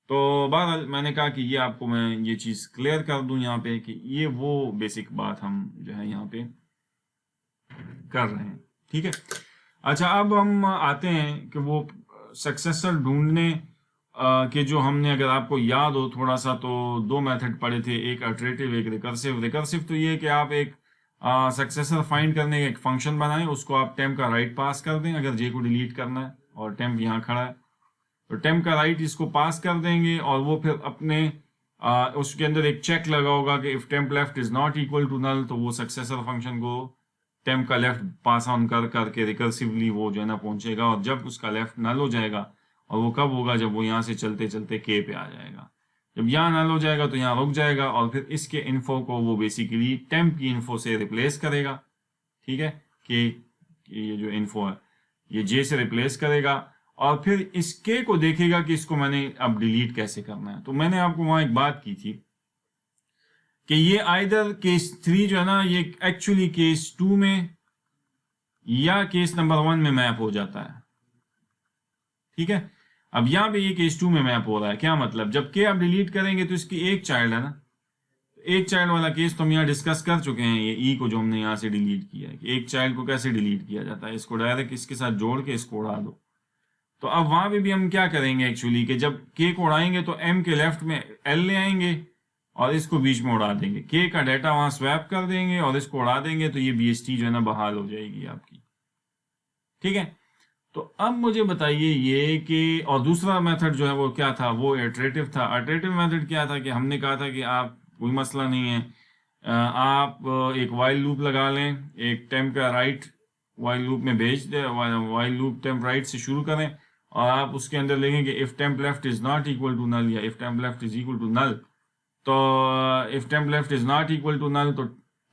तो बहरहाल मैंने कहा कि ये आपको मैं ये चीज़ क्लियर कर दूं यहाँ पे कि ये वो बेसिक बात हम जो है यहाँ पे कर रहे हैं। ठीक है, अच्छा अब हम आते हैं कि वो सक्सेसर ढूंढने के जो हमने, अगर आपको याद हो थोड़ा सा, तो 2 मेथड पढ़े थे, एक इटरेटिव एक रिकर्सिव। रिकर्सिव तो ये कि आप एक सक्सेसर फाइंड करने का एक फंक्शन बनाएं, उसको आप टेम्प का राइट पास कर दें अगर J को डिलीट करना है, और टेम्प यहाँ खड़ा है तो टेम्प का राइट इसको पास कर देंगे, और वो फिर अपने उसके अंदर एक चेक लगा होगा कि if temp left is not equal to null, तो वो सक्सेसर फंक्शन को टेम्प का लेफ्ट पास ऑन कर करके रिकर्सिवली वो जो है ना पहुंचेगा, और जब उसका लेफ्ट नल हो जाएगा, और वो कब होगा? जब वो यहाँ से चलते चलते K पे आ जाएगा। जब यहाँ नल हो जाएगा तो यहाँ रुक जाएगा, और फिर इसके इन्फो को वो बेसिकली टेम्प की इन्फो से रिप्लेस करेगा। ठीक है, कि ये जो इन्फो है ये J से रिप्लेस करेगा, और फिर इस K को देखेगा कि इसको मैंने अब डिलीट कैसे करना है। तो मैंने आपको वहां एक बात की थी कि ये आइदर केस 3 जो है ना, ये एक्चुअली केस 2 में या केस नंबर 1 में मैप हो जाता है। ठीक है, अब यहाँ पे ये केस 2 में मैप हो रहा है। क्या मतलब? जब K आप डिलीट करेंगे तो इसकी एक चाइल्ड है ना, एक चाइल्ड वाला केस तो हम यहाँ डिस्कस कर चुके हैं, ये E को जो हमने यहाँ से डिलीट किया है कि एक चाइल्ड को कैसे डिलीट किया जाता है, इसको डायरेक्ट इसके साथ जोड़ के इसको उड़ा दो। तो अब वहां पे भी हम क्या करेंगे एक्चुअली कि जब K को उड़ाएंगे तो M के लेफ्ट में L ले आएंगे और इसको बीच में उड़ा देंगे, K का डाटा वहां स्वैप कर देंगे और इसको उड़ा देंगे, तो ये BST जो है ना बहाल हो जाएगी आपकी। ठीक है, तो अब मुझे बताइए ये कि, और दूसरा मेथड जो है वो क्या था? वो इटरेटिव था। इटरेटिव मेथड क्या था कि हमने कहा था कि आप, कोई मसला नहीं है, आप एक वाइल लूप लगा लें, एक टेम्प का राइट वाइल लूप में भेज दे, वाइल लूप टेम्प राइट से शुरू करें, और आप उसके अंदर लिखेंगे if temp left is not equal to null, या if temp left is equal to null. तो if temp left is not equal to null तो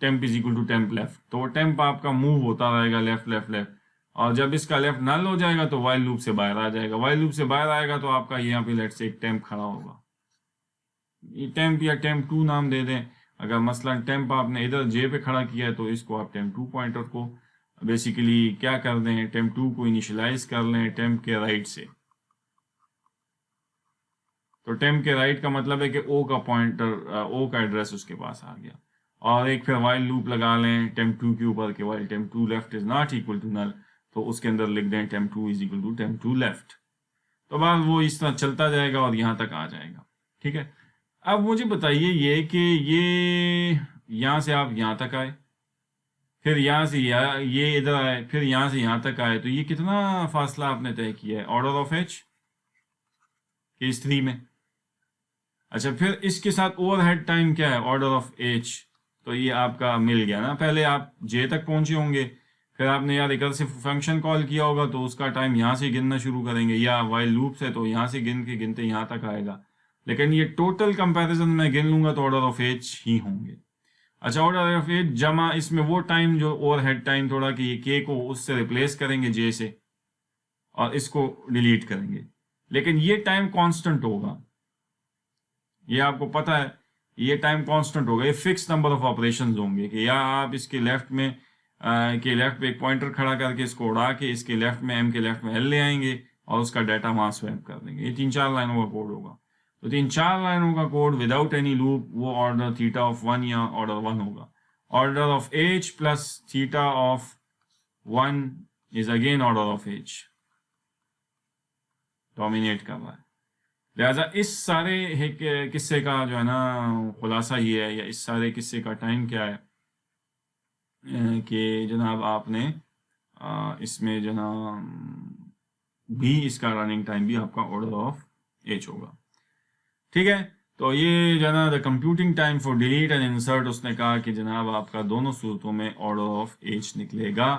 temp is equal to temp left, तो वो टेम्प आपका मूव होता रहेगा left left left, और जब इसका लेफ्ट नल हो जाएगा तो वाइल लूप से बाहर आ जाएगा। वाइल लूप से बाहर आएगा तो आपका यहाँ पे लेट से एक टेम्प खड़ा होगा, ये टेम्प या टेम्प 2 नाम दे दें। अगर मसलन टेम्प आपने इधर J पे खड़ा किया है तो इसको आप टेम्प 2 पॉइंटर को बेसिकली क्या कर दें, टेम्प 2 को इनिशियलाइज कर लें टेम्प के राइट से। तो टेम्प के राइट का मतलब है कि O का पॉइंटर, O का एड्रेस उसके पास आ गया, और एक फिर वाइल लूप लगा लें temp2 के ऊपर कि while temp2 left is not equal to null, तो उसके अंदर लिख दें temp2 is equal to temp2 left. तो बाद वो इस तरह चलता जाएगा और यहाँ तक आ जाएगा। ठीक है, अब मुझे बताइए ये कि ये यहाँ से आप यहाँ तक आए, फिर यहाँ से ये इधर आए, फिर यहाँ से यहाँ तक आए, तो ये कितना फासला आपने तय किया है? ऑर्डर ऑफ एच केस 3 में। अच्छा, फिर इसके साथ ओवरहेड टाइम क्या है? Order of H. तो ये आपका मिल गया ना। पहले आप जे तक पहुंचे होंगे, फिर आपने यार रिकर्सिव फंक्शन कॉल किया होगा तो उसका टाइम यहाँ से गिनना शुरू करेंगे, या वाइल लूप से तो यहाँ से गिन के गिनते यहाँ तक आएगा। लेकिन ये टोटल कंपैरिजन में गिन लूंगा तो ऑर्डर ऑफ एच ही होंगे। अच्छा, ऑर्डर ऑफ एच जमा इसमें वो टाइम जो ओवरहेड टाइम थोड़ा कि ये के को उससे रिप्लेस करेंगे जे से और इसको डिलीट करेंगे, लेकिन ये टाइम कांस्टेंट होगा, ये आपको पता है। ये टाइम कांस्टेंट होगा, ये फिक्स नंबर ऑफ ऑपरेशंस होंगे कि या आप इसके लेफ्ट में के लेफ्ट पे एक पॉइंटर खड़ा करके इसको उड़ा के इसके लेफ्ट में एम के लेफ्ट में एल ले आएंगे और उसका डाटा वहां स्वैप कर देंगे। ये 3-4 लाइनों का कोड होगा। तो 3-4 लाइनों का कोड विदाउट एनी लूप, वो ऑर्डर थीटा ऑफ 1 या ऑर्डर 1 होगा। Order of H plus theta of 1 is again order of H, dominate कर रहा है। लिहाजा इस सारे किस्से का जो है ना खुलासा ये है, या इस सारे किस्से का टाइम क्या है कि जनाब आपने इसमें जनाब भी इसका रनिंग टाइम भी आपका ऑर्डर ऑफ एच होगा। ठीक है, तो ये जनाब the computing time for delete and insert, उसने कहा कि जनाब आपका दोनों सूरतों में ऑर्डर ऑफ एच निकलेगा।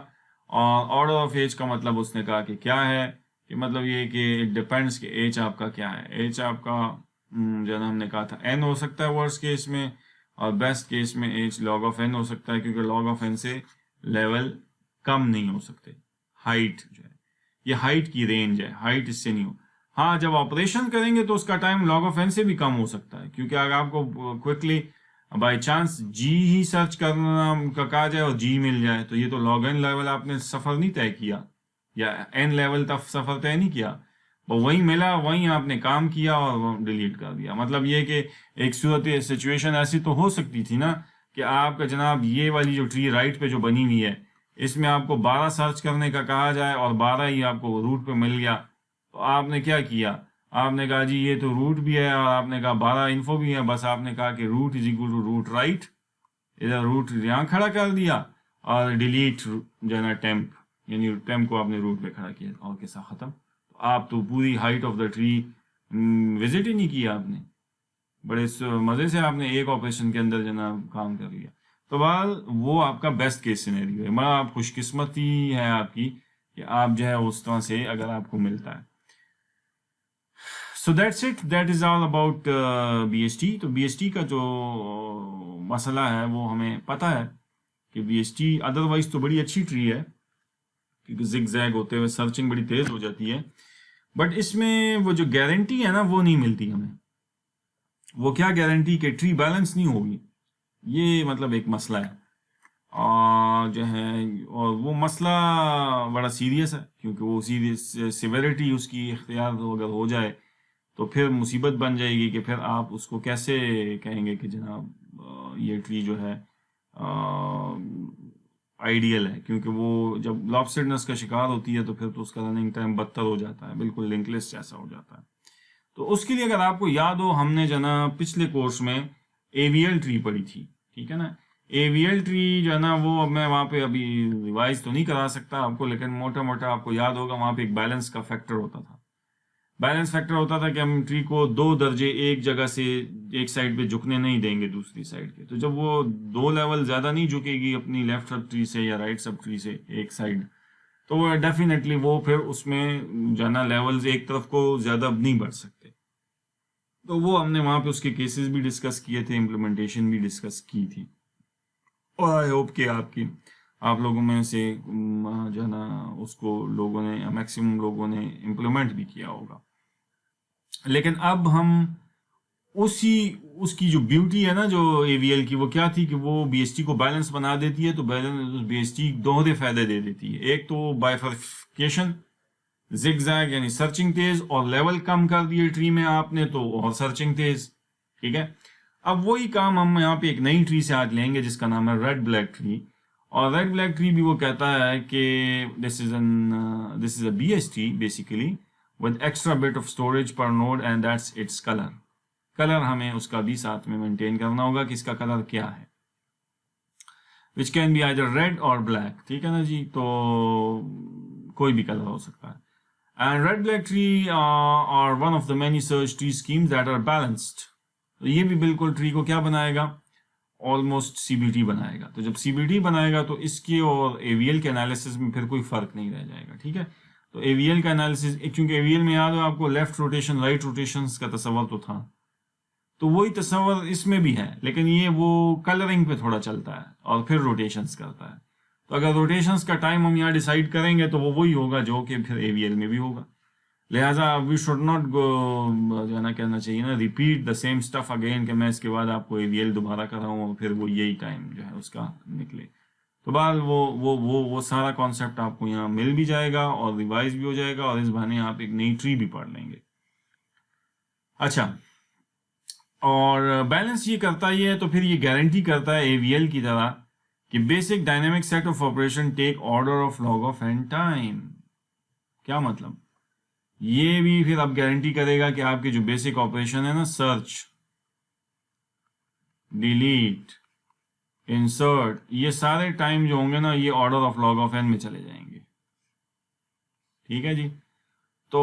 और ऑर्डर ऑफ एच का मतलब उसने कहा कि क्या है, कि मतलब ये कि इट डिपेंड्स कि एच आपका क्या है। एच आपका जो ना हमने कहा था एन हो सकता है वर्स्ट केस में, और बेस्ट केस में एच लॉग ऑफ एन हो सकता है, क्योंकि लॉग ऑफ एन से लेवल कम नहीं हो सकते। हाइट जो है ये हाइट की रेंज है, हाइट इससे नहीं हो। हाँ, जब ऑपरेशन करेंगे तो उसका टाइम लॉग ऑफ एन से भी कम हो सकता है, क्योंकि अगर आपको क्विकली बाई चांस जी ही सर्च करना का कहा जाए और जी मिल जाए, तो ये तो लॉग एन लेवल आपने सफर नहीं तय किया, या एन लेवल तक सफर तय नहीं किया, वो वहीं मिला, वहीं आपने काम किया और डिलीट कर दिया। मतलब ये कि एक सूरत सिचुएशन ऐसी तो हो सकती थी ना कि आपका जनाब ये वाली जो ट्री राइट पे जो बनी हुई है, इसमें आपको 12 सर्च करने का कहा जाए और 12 ही आपको रूट पे मिल गया, तो आपने क्या किया? आपने कहा जी ये तो रूट भी है, और आपने कहा 12 इन्फो भी है, बस आपने कहा कि root is equal to root right, इधर रूट यहाँ खड़ा कर दिया और डिलीट जो है ना टेम्प, यानी टेम्प को आपने रूट पे खड़ा किया और कैसा खत्म। तो आप तो पूरी height of the tree visit ही नहीं किया आपने, बड़े मजे से आपने एक ऑपरेशन के अंदर जो ना काम कर लिया। तो बाद वो आपका बेस्ट केस सिनेरियो है, मतलब आप खुशकिस्मती है आपकी कि आप जो है उस तरह से अगर आपको मिलता है। सो that's it, that is all about BST। तो BST का जो मसला है वो हमें पता है कि BST अदरवाइज तो बड़ी अच्छी ट्री है, क्योंकि जिग जैग होते हुए सर्चिंग बड़ी तेज हो जाती है, बट इसमें वो जो गारंटी है ना वो नहीं मिलती हमें। वो क्या गारंटी कि ट्री बैलेंस नहीं होगी, ये मतलब एक मसला है और जो है, और वो मसला बड़ा सीरियस है, क्योंकि वो सीरियस सिवेरिटी उसकी इख्तियार अगर हो जाए तो फिर मुसीबत बन जाएगी कि फिर आप उसको कैसे कहेंगे कि जनाब ये ट्री जो है आइडियल है, क्योंकि वो जब लॉबस्टेडनेस का शिकार होती है तो फिर तो उसका रनिंग टाइम बदतर हो जाता है, बिल्कुल लिंकलेस जैसा हो जाता है। तो उसके लिए अगर आपको याद हो, हमने जना पिछले कोर्स में AVL ट्री पढ़ी थी, ठीक है ना। AVL ट्री जो है ना वो मैं वहाँ पे अभी रिवाइज तो नहीं करा सकता आपको, लेकिन मोटा मोटा आपको याद होगा वहाँ पे एक बैलेंस का फैक्टर होता था। बैलेंस फैक्टर होता था कि हम ट्री को 2 दर्जे एक जगह से एक साइड पे झुकने नहीं देंगे दूसरी साइड के। तो जब वो 2 लेवल ज्यादा नहीं झुकेगी अपनी लेफ्ट सब ट्री से या राइट सब ट्री से एक साइड, तो वो डेफिनेटली वो फिर उसमें जाना लेवल्स एक तरफ को ज्यादा नहीं बढ़ सकते। तो वो हमने वहां पे उसके केसेस भी डिस्कस किए थे, इम्प्लीमेंटेशन भी डिस्कस की थी, और आई होप कि आप लोगों में से जो है ना उसको लोगों ने, मैक्सिमम लोगों ने इम्प्लीमेंट भी किया होगा। लेकिन अब हम उसकी जो ब्यूटी है ना जो AVL की, वो क्या थी कि वो BST को बैलेंस बना देती है। तो बैलेंस BST दोहरे फायदे दे देती है, एक तो बाइफर्केशन, जिगजैग यानी सर्चिंग तेज, और लेवल कम कर दिए ट्री में आपने तो और सर्चिंग तेज, ठीक है। अब वही काम हम यहाँ पे एक नई ट्री से आज लेंगे जिसका नाम है रेड ब्लैक ट्री। और रेड ब्लैक ट्री भी वो कहता है कि this is a BST basically with extra bit of storage per node and that's its colour. Colour हमें उसका भी साथ में मेंटेन करना होगा कि इसका कलर क्या है, which can be either red और ब्लैक, ठीक है ना जी। तो कोई भी कलर हो सकता है। And red black tree are one of the many search tree schemes that are balanced. तो ये भी बिल्कुल ट्री को क्या बनाएगा, ऑलमोस्ट CBT बनाएगा। तो जब CBT बनाएगा तो इसके और AVL के एनालिसिस में फिर कोई फर्क नहीं रह जाएगा, ठीक है। तो AVL का एनालिसिस, क्योंकि AVL में याद हो आपको लेफ्ट रोटेशन राइट रोटेशन का तस्वर तो था, तो वही तस्वर इसमें भी है, लेकिन ये वो कलरिंग पे थोड़ा चलता है और फिर रोटेशंस करता है। तो अगर रोटेशंस का टाइम हम यहाँ डिसाइड करेंगे तो वो वही होगा जो कि फिर AVL में भी होगा। लिहाजा वी शुड नॉट गो, जो है ना कहना चाहिए ना, repeat the same stuff again, कि मैं इसके बाद आपको AVL दोबारा कराऊँ और फिर वो यही टाइम जो है उसका निकले। तो बहरहाल वो सारा कॉन्सेप्ट आपको यहाँ मिल भी जाएगा और रिवाइज भी हो जाएगा और इस बहाने आप एक नई ट्री भी पढ़ लेंगे। अच्छा, और बैलेंस ये करता ही है तो फिर ये गारंटी करता है AVL की तरह कि basic dynamic set of operation take order of log of n time. क्या मतलब, ये भी फिर अब गारंटी करेगा कि आपके जो बेसिक ऑपरेशन है ना, सर्च, डिलीट, इंसर्ट, ये सारे टाइम जो होंगे ना, ये order of log of n में चले जाएंगे, ठीक है जी। तो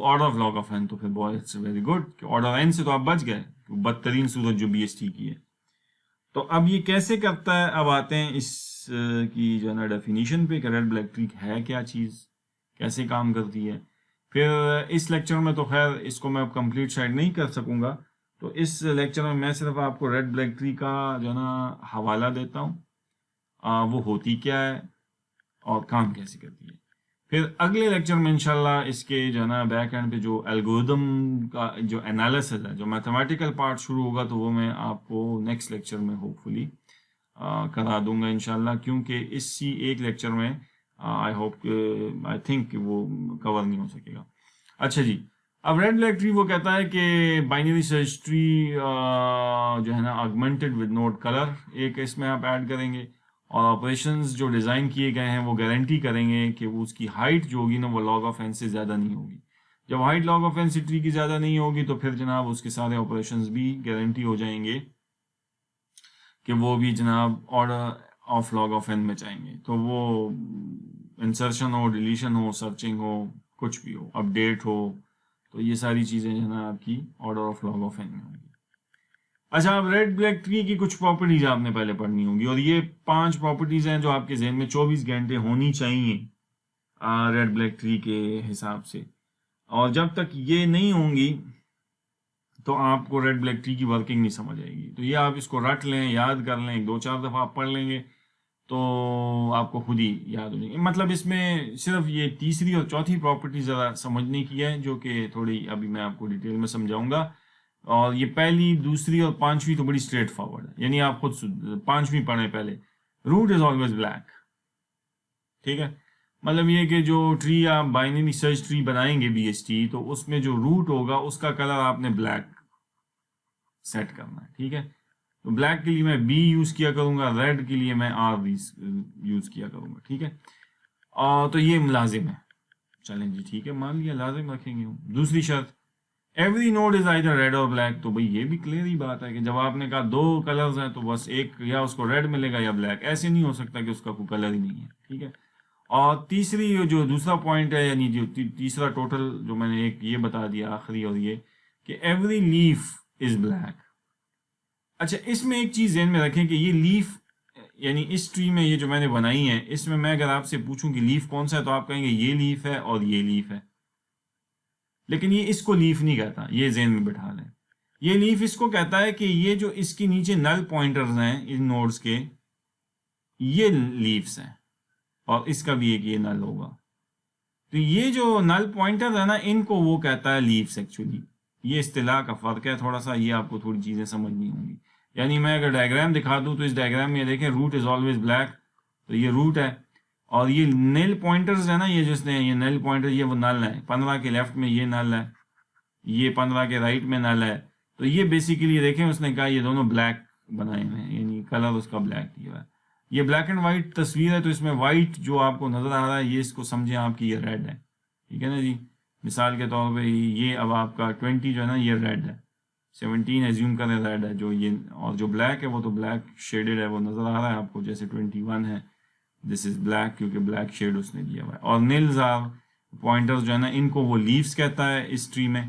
order of log of n, तो फिर बहुत it's very good, order n से तो आप बच गए, बदतरीन सूरत जो BST की है। तो अब ये कैसे करता है, अब आते हैं इस की जो है ना डेफिनेशन पे, रेड ब्लैक ट्री है क्या चीज़, कैसे काम करती है। फिर इस लेक्चर में तो खैर इसको मैं अब कंप्लीट शायद नहीं कर सकूंगा, तो इस लेक्चर में मैं सिर्फ आपको रेड ब्लैक ट्री का जो है ना हवाला देता हूँ, वो होती क्या है और काम कैसे करती है। फिर अगले लेक्चर में इंशाल्लाह इसके जो है ना बैक एंड पे जो एल्गोरिदम का जो एनालिसिस है, जो मैथमेटिकल पार्ट शुरू होगा, तो वो मैं आपको नेक्स्ट लेक्चर में होपफुली करा दूंगा इंशाल्लाह, क्योंकि इसी एक लेक्चर में आई थिंक वो कवर नहीं हो सकेगा। अच्छा जी, अब रेड ब्लैक ट्री वो कहता है कि बाइनरी सर्च ट्री जो है ना ऑगमेंटेड विद नोड कलर एक इसमें आप ऐड करेंगे, और ऑपरेशंस जो डिज़ाइन किए गए हैं वो गारंटी करेंगे कि वो उसकी हाइट जो होगी ना वो लॉग ऑफ एन से ज़्यादा नहीं होगी। जब हाइट लॉग ऑफ एन से ट्री की ज़्यादा नहीं होगी तो फिर जनाब उसके सारे ऑपरेशंस भी गारंटी हो जाएंगे कि वो भी जनाब order of log of n में जाएंगे। तो वो इंसर्शन हो, डिलीशन हो, सर्चिंग हो, कुछ भी हो, अपडेट हो, तो ये सारी चीज़ें जो है आपकी order of log of n में होंगी। अच्छा, अब रेड ब्लैक ट्री की कुछ प्रॉपर्टीज आपने पहले पढ़नी होगी, और ये 5 प्रॉपर्टीज हैं जो आपके जहन में 24 घंटे होनी चाहिए रेड ब्लैक ट्री के हिसाब से, और जब तक ये नहीं होंगी तो आपको रेड ब्लैक ट्री की वर्किंग नहीं समझ आएगी। तो ये आप इसको रट लें, याद कर लें, 2-4 दफ़ा आप पढ़ लेंगे तो आपको खुद ही याद हो जाएंगे। मतलब इसमें सिर्फ ये तीसरी और चौथी प्रॉपर्टी ज़रा समझने की है, जो कि थोड़ी अभी मैं आपको डिटेल में समझाऊंगा। और ये पहली, दूसरी और पांचवी तो बड़ी स्ट्रेट फॉरवर्ड है, यानी आप खुद पांचवी पढ़ें पहले। रूट इज ऑलवेज ब्लैक, ठीक है। मतलब ये कि जो ट्री आप बाइनरी सर्च ट्री बनाएंगे BST, तो उसमें जो रूट होगा उसका कलर आपने ब्लैक सेट करना है, ठीक है। तो ब्लैक के लिए मैं B यूज किया करूंगा, रेड के लिए मैं R यूज किया करूंगा, ठीक है। और तो ये लाजिम है, चलें जी, ठीक है, मान लिया लाजिम रखेंगे हम। दूसरी शर्त, every node is either red और ब्लैक। तो भाई ये भी क्लियर ही बात है कि जब आपने कहा 2 कलर्स हैं तो बस एक या उसको रेड मिलेगा या ब्लैक, ऐसे नहीं हो सकता कि उसका कोई कलर ही नहीं है, ठीक है। और तीसरी जो दूसरा पॉइंट है, यानी जो तीसरा टोटल जो मैंने एक ये बता दिया आखिरी, और ये कि एवरी लीफ इज ब्लैक। अच्छा, इसमें एक चीज ध्यान में रखें कि ये लीफ, यानी इस ट्री में ये जो मैंने बनाई है, इसमें मैं अगर आपसे पूछूं कि लीफ कौन सा है, तो आप कहेंगे ये लीफ है और ये लीफ है, लेकिन ये इसको लीफ नहीं कहता, ये ज़हन में बिठा लें। ये लीफ इसको कहता है कि ये जो इसके नीचे नल पॉइंटर्स हैं इन नोड्स के, ये लीव्स हैं, और इसका भी एक ये नल होगा। तो ये जो नल पॉइंटर है ना, इनको वो कहता है लीव्स एक्चुअली। ये इस्तिलाह का फ़र्क है थोड़ा सा, ये आपको थोड़ी चीज़ें समझनी होंगी। यानी मैं अगर डायग्राम दिखा दूँ तो इस डायग्राम में देखें, रूट इज़ ऑलवेज ब्लैक, तो ये रूट है, और ये नेल पॉइंटर्स है ना, ये जिसने ये नेल पॉइंटर, ये वो नल है। 15 के लेफ्ट में ये नल है, ये 15 के राइट में नल है, तो ये बेसिकली देखें उसने कहा ये दोनों ब्लैक बनाए हुए हैं, यानी कलर उसका ब्लैक दिया हुआ है। ये ब्लैक एंड वाइट तस्वीर है, तो इसमें वाइट जो आपको नजर आ रहा है ये इसको समझें आपकी ये रेड है, ठीक है ना जी। मिसाल के तौर पे ये अब आपका 20 जो है ना ये रेड है, 17 एज्यूम करें रेड है जो ये, और जो ब्लैक है वो तो ब्लैक शेडेड है, वो नजर आ रहा है आपको जैसे 21 है, दिस इज ब्लैक क्योंकि ब्लैक शेड उसने दिया हुआ है। और नील्स आर पॉइंटर्स जो है ना इनको वो लीव्स कहता है इस ट्री में,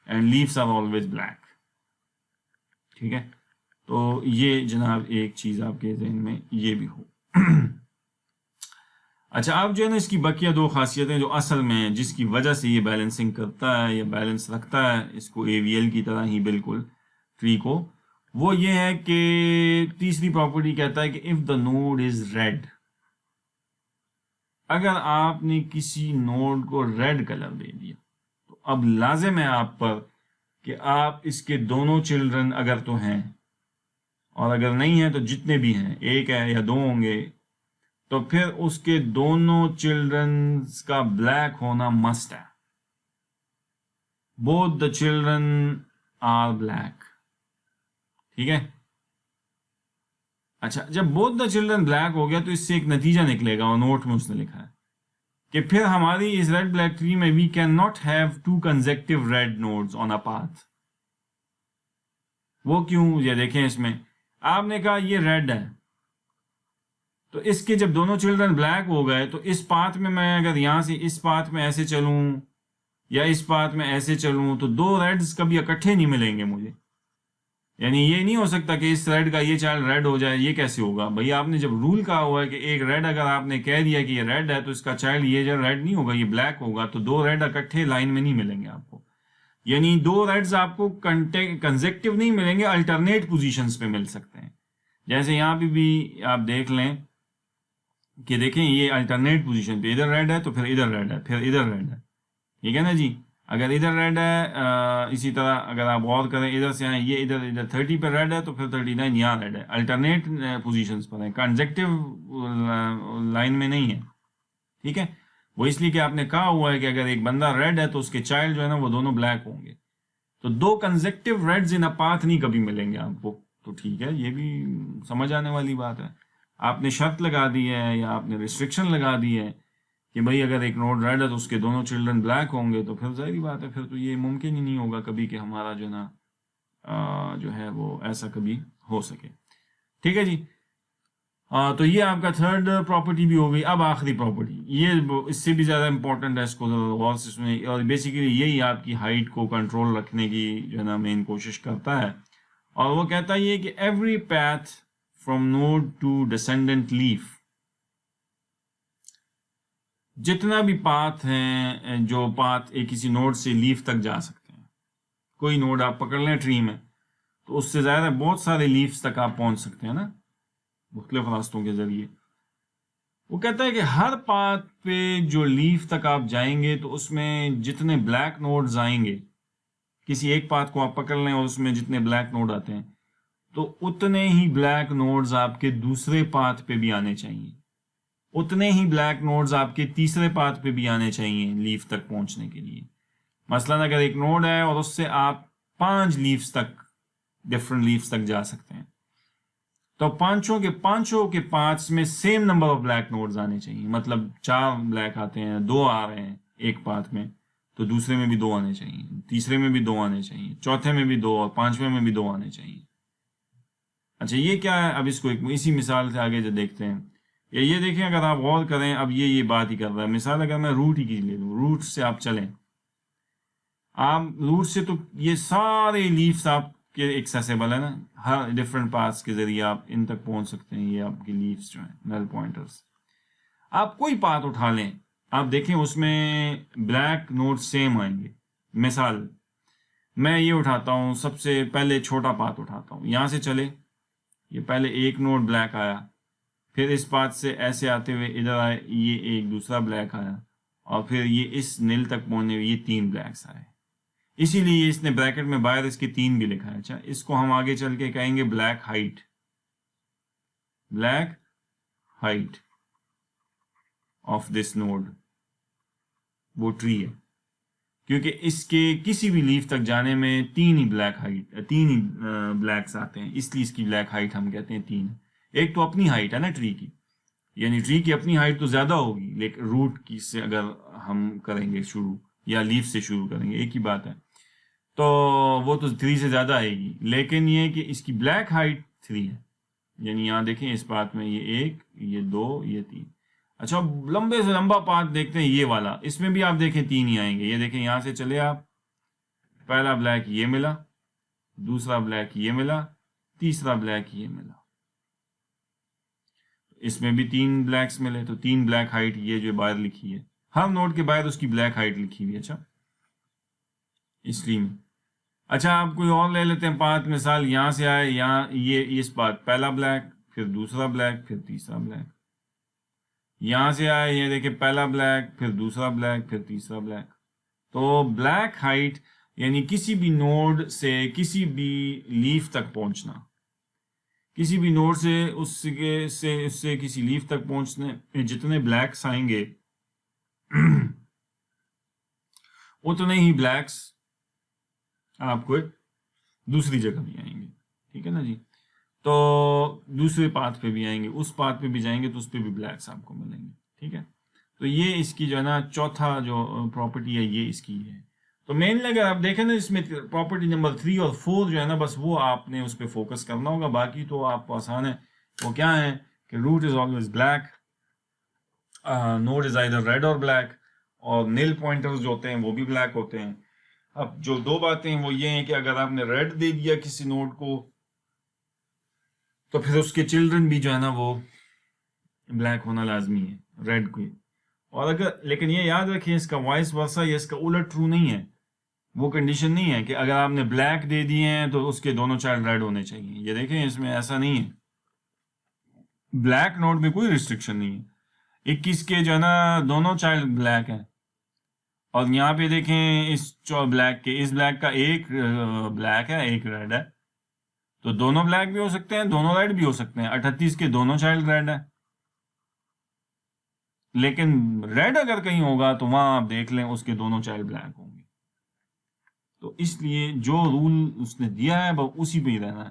and leaves are always black, ठीक है। तो ये जनाब एक चीज आपके जहन में ये भी हो। अच्छा, अब जो है ना इसकी बकिया दो खासियतें जो असल में जिसकी वजह से ये बैलेंसिंग करता है या बैलेंस रखता है इसको AVL की तरह ही बिल्कुल ट्री को, वो ये है कि तीसरी प्रॉपर्टी कहता है कि if the node is red, अगर आपने किसी नोड को रेड कलर दे दिया तो अब लाजिम है आप पर कि आप इसके दोनों चिल्ड्रन अगर तो हैं, और अगर नहीं है तो जितने भी हैं, एक है या दो होंगे, तो फिर उसके दोनों चिल्ड्रंस का ब्लैक होना मस्ट है। Both the children are black, ठीक है। अच्छा, जब बोथ द चिल्ड्रन ब्लैक हो गया तो इससे एक नतीजा निकलेगा, और नोट में उसने लिखा है कि फिर हमारी इस रेड ब्लैक ट्री में we can not have two consecutive red nodes on a path. वो क्यों, ये देखें इसमें आपने कहा ये रेड है, तो इसके जब दोनों चिल्ड्रन ब्लैक हो गए तो इस पाथ में मैं अगर यहां से इस पाथ में ऐसे चलूं या इस पाथ में ऐसे चलूं तो दो रेड्स कभी इकट्ठे नहीं मिलेंगे मुझे। यानी ये नहीं हो सकता कि इस रेड का ये चाइल्ड रेड हो जाए, ये कैसे होगा भाई। आपने जब रूल कहा हुआ है कि एक रेड अगर आपने कह दिया कि ये रेड है तो इसका चाइल्ड ये जो रेड नहीं होगा, ये ब्लैक होगा, तो दो रेड इकट्ठे लाइन में नहीं मिलेंगे आपको। यानी दो रेड्स आपको कंसेक्टिव नहीं मिलेंगे, अल्टरनेट पोजीशंस पे मिल सकते हैं। जैसे यहाँ पे भी आप देख लें कि देखें ये अल्टरनेट पोजीशन पे इधर रेड है तो फिर इधर रेड है, फिर इधर रेड है, ठीक है ना जी। अगर इधर रेड है, इसी तरह अगर आप गौर करें इधर से आए, ये इधर इधर 30 पे रेड है तो फिर 39 यहाँ रेड है, अल्टरनेट पोजीशंस पर है, कंसेक्टिव लाइन में नहीं है, ठीक है। वो इसलिए कि आपने कहा हुआ है कि अगर एक बंदा रेड है तो उसके चाइल्ड जो है ना वो दोनों ब्लैक होंगे, तो दो consecutive reds in a path नहीं कभी मिलेंगे आपको। तो ठीक है, ये भी समझ आने वाली बात है। आपने शर्त लगा दी है या आपने रिस्ट्रिक्शन लगा दी है कि भाई अगर एक नोड रेड है तो उसके दोनों चिल्ड्रन ब्लैक होंगे, तो फिर जाहिर बात है फिर तो ये मुमकिन ही नहीं होगा कभी कि हमारा जो ना जो है वो ऐसा कभी हो सके, ठीक है जी। तो ये आपका थर्ड प्रॉपर्टी भी हो गई। अब आखिरी प्रॉपर्टी, ये इससे भी ज़्यादा इंपॉर्टेंट है, इसको गौर से सुने, और बेसिकली यही आपकी हाइट को कंट्रोल रखने की जो है ना मेन कोशिश करता है। और वो कहता है ये कि every path from node to descendant leaf, जितना भी पाथ हैं जो पाथ एक किसी नोड से लीफ तक जा सकते हैं, कोई नोड आप पकड़ लें ट्री में तो उससे ज़्यादा बहुत सारे लीव्स तक आप पहुंच सकते हैं ना मुख्तलिफ रास्तों के जरिए। वो कहता है कि हर पाथ पे जो लीफ तक आप जाएंगे तो उसमें जितने ब्लैक नोड्स आएंगे, किसी एक पाथ को आप पकड़ लें और उसमें जितने ब्लैक नोड आते हैं तो उतने ही ब्लैक नोड्स आपके दूसरे पाथ पे भी आने चाहिए, उतने ही ब्लैक नोड्स आपके तीसरे पाथ पे भी आने चाहिए लीफ तक पहुंचने के लिए। मसलन अगर एक नोड है और उससे आप 5 लीव्स तक, डिफरेंट लीव्स तक जा सकते हैं, तो पांचों के पांच में same number of black nodes आने चाहिए। मतलब 4 ब्लैक आते हैं, 2 आ रहे हैं एक पाथ में, तो दूसरे में भी 2 आने चाहिए, तीसरे में भी 2 आने चाहिए, चौथे में भी 2 और पांचवें में भी 2 आने चाहिए। अच्छा, ये क्या है, अब इसको एक इसी मिसाल से आगे जो देखते हैं, ये देखें अगर आप गौर करें, अब ये बात ही कर रहा है। मिसाल अगर मैं रूट ही की ले लूँ, रूट से आप चलें, आप रूट से तो ये सारे लीव्स आपके एक्सेसिबल है ना, हर डिफरेंट पाथ्स के जरिए आप इन तक पहुंच सकते हैं। ये आपके लीव्स जो हैं नल पॉइंटर्स, आप कोई पाथ उठा लें, आप देखें उसमें ब्लैक नोड सेम आएंगे। मिसाल मैं ये उठाता हूँ, सबसे पहले छोटा पाथ उठाता हूँ, यहाँ से चले, ये पहले एक नोड ब्लैक आया, फिर इस पाथ से ऐसे आते हुए इधर आए, ये एक दूसरा ब्लैक आया, और फिर ये इस नील तक पहुंचने में ये 3 ब्लैक्स आए। इसीलिए इसने ब्रैकेट में बाहर इसके 3 भी लिखा है। अच्छा, इसको हम आगे चल के कहेंगे black height, black height of this node, वो ट्री है। क्योंकि इसके किसी भी लीफ तक जाने में तीन ही ब्लैक्स आते हैं, इसलिए इसकी ब्लैक हाइट हम कहते हैं 3। एक तो अपनी हाइट है ना ट्री की, यानी ट्री की अपनी हाइट तो ज्यादा होगी, लेकिन रूट की से अगर हम करेंगे शुरू या लीफ से शुरू करेंगे एक ही बात है, तो वो तो 3 से ज्यादा आएगी। लेकिन ये कि इसकी ब्लैक हाइट 3 है, यानी यहाँ देखें इस पाथ में ये 1, ये 2, ये 3। अच्छा, लंबे से लंबा पाथ देखते हैं ये वाला, इसमें भी आप देखें 3 ही आएंगे। ये देखें यहाँ से चले आप, पहला ब्लैक ये मिला, दूसरा ब्लैक ये मिला, तीसरा ब्लैक ये मिला, इसमें भी 3 ब्लैक्स मिले, तो 3 ब्लैक हाइट ये जो बाहर लिखी है, हर नोड के बाहर उसकी ब्लैक हाइट लिखी हुई है। अच्छा, इसलिए में अच्छा आप कोई और ले लेते हैं पाथ, मिसाल यहाँ से आए, यहाँ ये इस पाथ पहला ब्लैक, फिर दूसरा ब्लैक, फिर तीसरा ब्लैक। यहाँ से आए, ये देखिए पहला ब्लैक, फिर दूसरा ब्लैक, फिर तीसरा ब्लैक। तो ब्लैक हाइट यानी किसी भी नोड से किसी भी लीफ तक पहुंचना, किसी भी नोड से उससे किसी लीफ तक पहुंचने जितने ब्लैक्स आएंगे उतने ही ब्लैक्स आपको दूसरी जगह भी आएंगे। ठीक है ना जी, तो दूसरे पाथ पे भी आएंगे, उस पाथ पे भी जाएंगे तो उस पे भी ब्लैक्स आपको मिलेंगे। ठीक है, तो ये इसकी जो है ना चौथा जो प्रॉपर्टी है ये इसकी है। तो मेनली अगर आप देखें ना इसमें प्रॉपर्टी नंबर 3 और 4 जो है ना, बस वो आपने उस पर फोकस करना होगा, बाकी तो आपको आसान है। वो क्या है कि root is always black, node is either red और ब्लैक, और नील पॉइंटर्स जो होते हैं वो भी ब्लैक होते हैं। अब जो दो बातें हैं वो ये हैं कि अगर आपने रेड दे दिया किसी नोड को तो फिर उसके चिल्ड्रन भी जो है ना वो ब्लैक होना लाजमी है रेड को। और अगर, लेकिन ये याद रखिए इसका वाइस वर्सा या इसका उलट ट्रू नहीं है। वो कंडीशन नहीं है कि अगर आपने ब्लैक दे दिए हैं तो उसके दोनों चाइल्ड रेड होने चाहिए। ये देखें इसमें ऐसा नहीं है, ब्लैक नोड में कोई रिस्ट्रिक्शन नहीं है। 21 के जो है ना दोनों चाइल्ड ब्लैक हैं, और यहाँ पे देखें इस ब्लैक के, इस ब्लैक का एक ब्लैक है एक रेड है, तो दोनों ब्लैक भी हो सकते हैं, दोनों रेड भी हो सकते हैं। 38 के दोनों चाइल्ड रेड है, लेकिन रेड अगर कहीं होगा तो वहां आप देख लें उसके दोनों चाइल्ड ब्लैक होंगे। तो इसलिए जो रूल उसने दिया है वो उसी पे ही रहना है।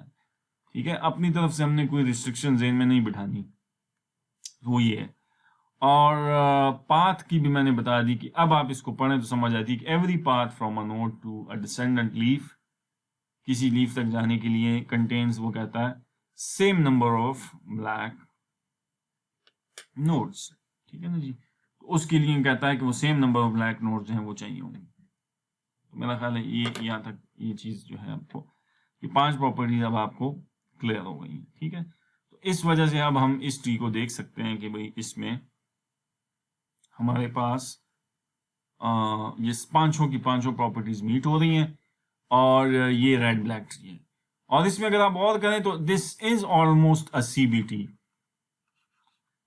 ठीक है, अपनी तरफ से हमने कोई रिस्ट्रिक्शन जेन में नहीं बिठानी, वो ये है। और पाथ की भी मैंने बता दी कि अब आप इसको पढ़ें तो समझ आती है कि every path from a node to a descendant leaf, किसी लीफ तक जाने के लिए कंटेन्स, वो कहता है same number of black nodes. ठीक है ना जी, तो उसके लिए कहता है कि वो same number of black nodes हैं वो चाहिए होंगे। तो मेरा ख्याल है ये यहाँ तक ये चीज़ जो है आपको, ये 5 प्रॉपर्टीज अब आपको क्लियर हो गई। ठीक है, तो इस वजह से अब हम इस ट्री को देख सकते हैं कि भाई इसमें हमारे पास ये पांचों की पांचों प्रॉपर्टीज मीट हो रही हैं, और ये रेड ब्लैक ट्री है। और इसमें अगर आप और करें तो this is almost a CBT।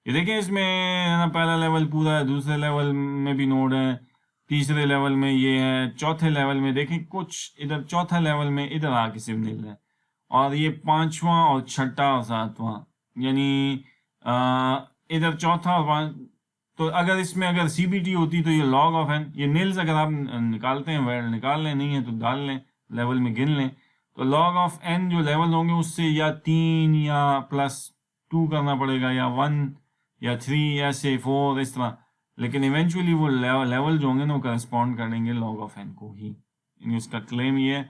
ये देखें इसमें है ना, पहला लेवल पूरा है, दूसरे लेवल में भी नोड है, तीसरे लेवल में ये है, चौथे लेवल में देखें कुछ इधर, चौथा लेवल में इधर आके सिर्फ मिल रहा है, और ये 5वां और 6ठा और 7वां, यानी इधर चौथा और तो अगर इसमें अगर CBT होती तो ये लॉग ऑफ एन, ये नील्स अगर आप निकालते हैं वेल निकाल लें, नहीं है तो डाल लें, लेवल में गिन लें, तो लॉग ऑफ एन जो लेवल होंगे उससे या 3 या +2 करना पड़ेगा, या 1 या 3 ऐसे 4 इस तरह। लेकिन इवेंचुअली वो लेवल जो होंगे ना वो करस्पॉन्ड करेंगे लॉग ऑफ एन को ही। इसका क्लेम ये है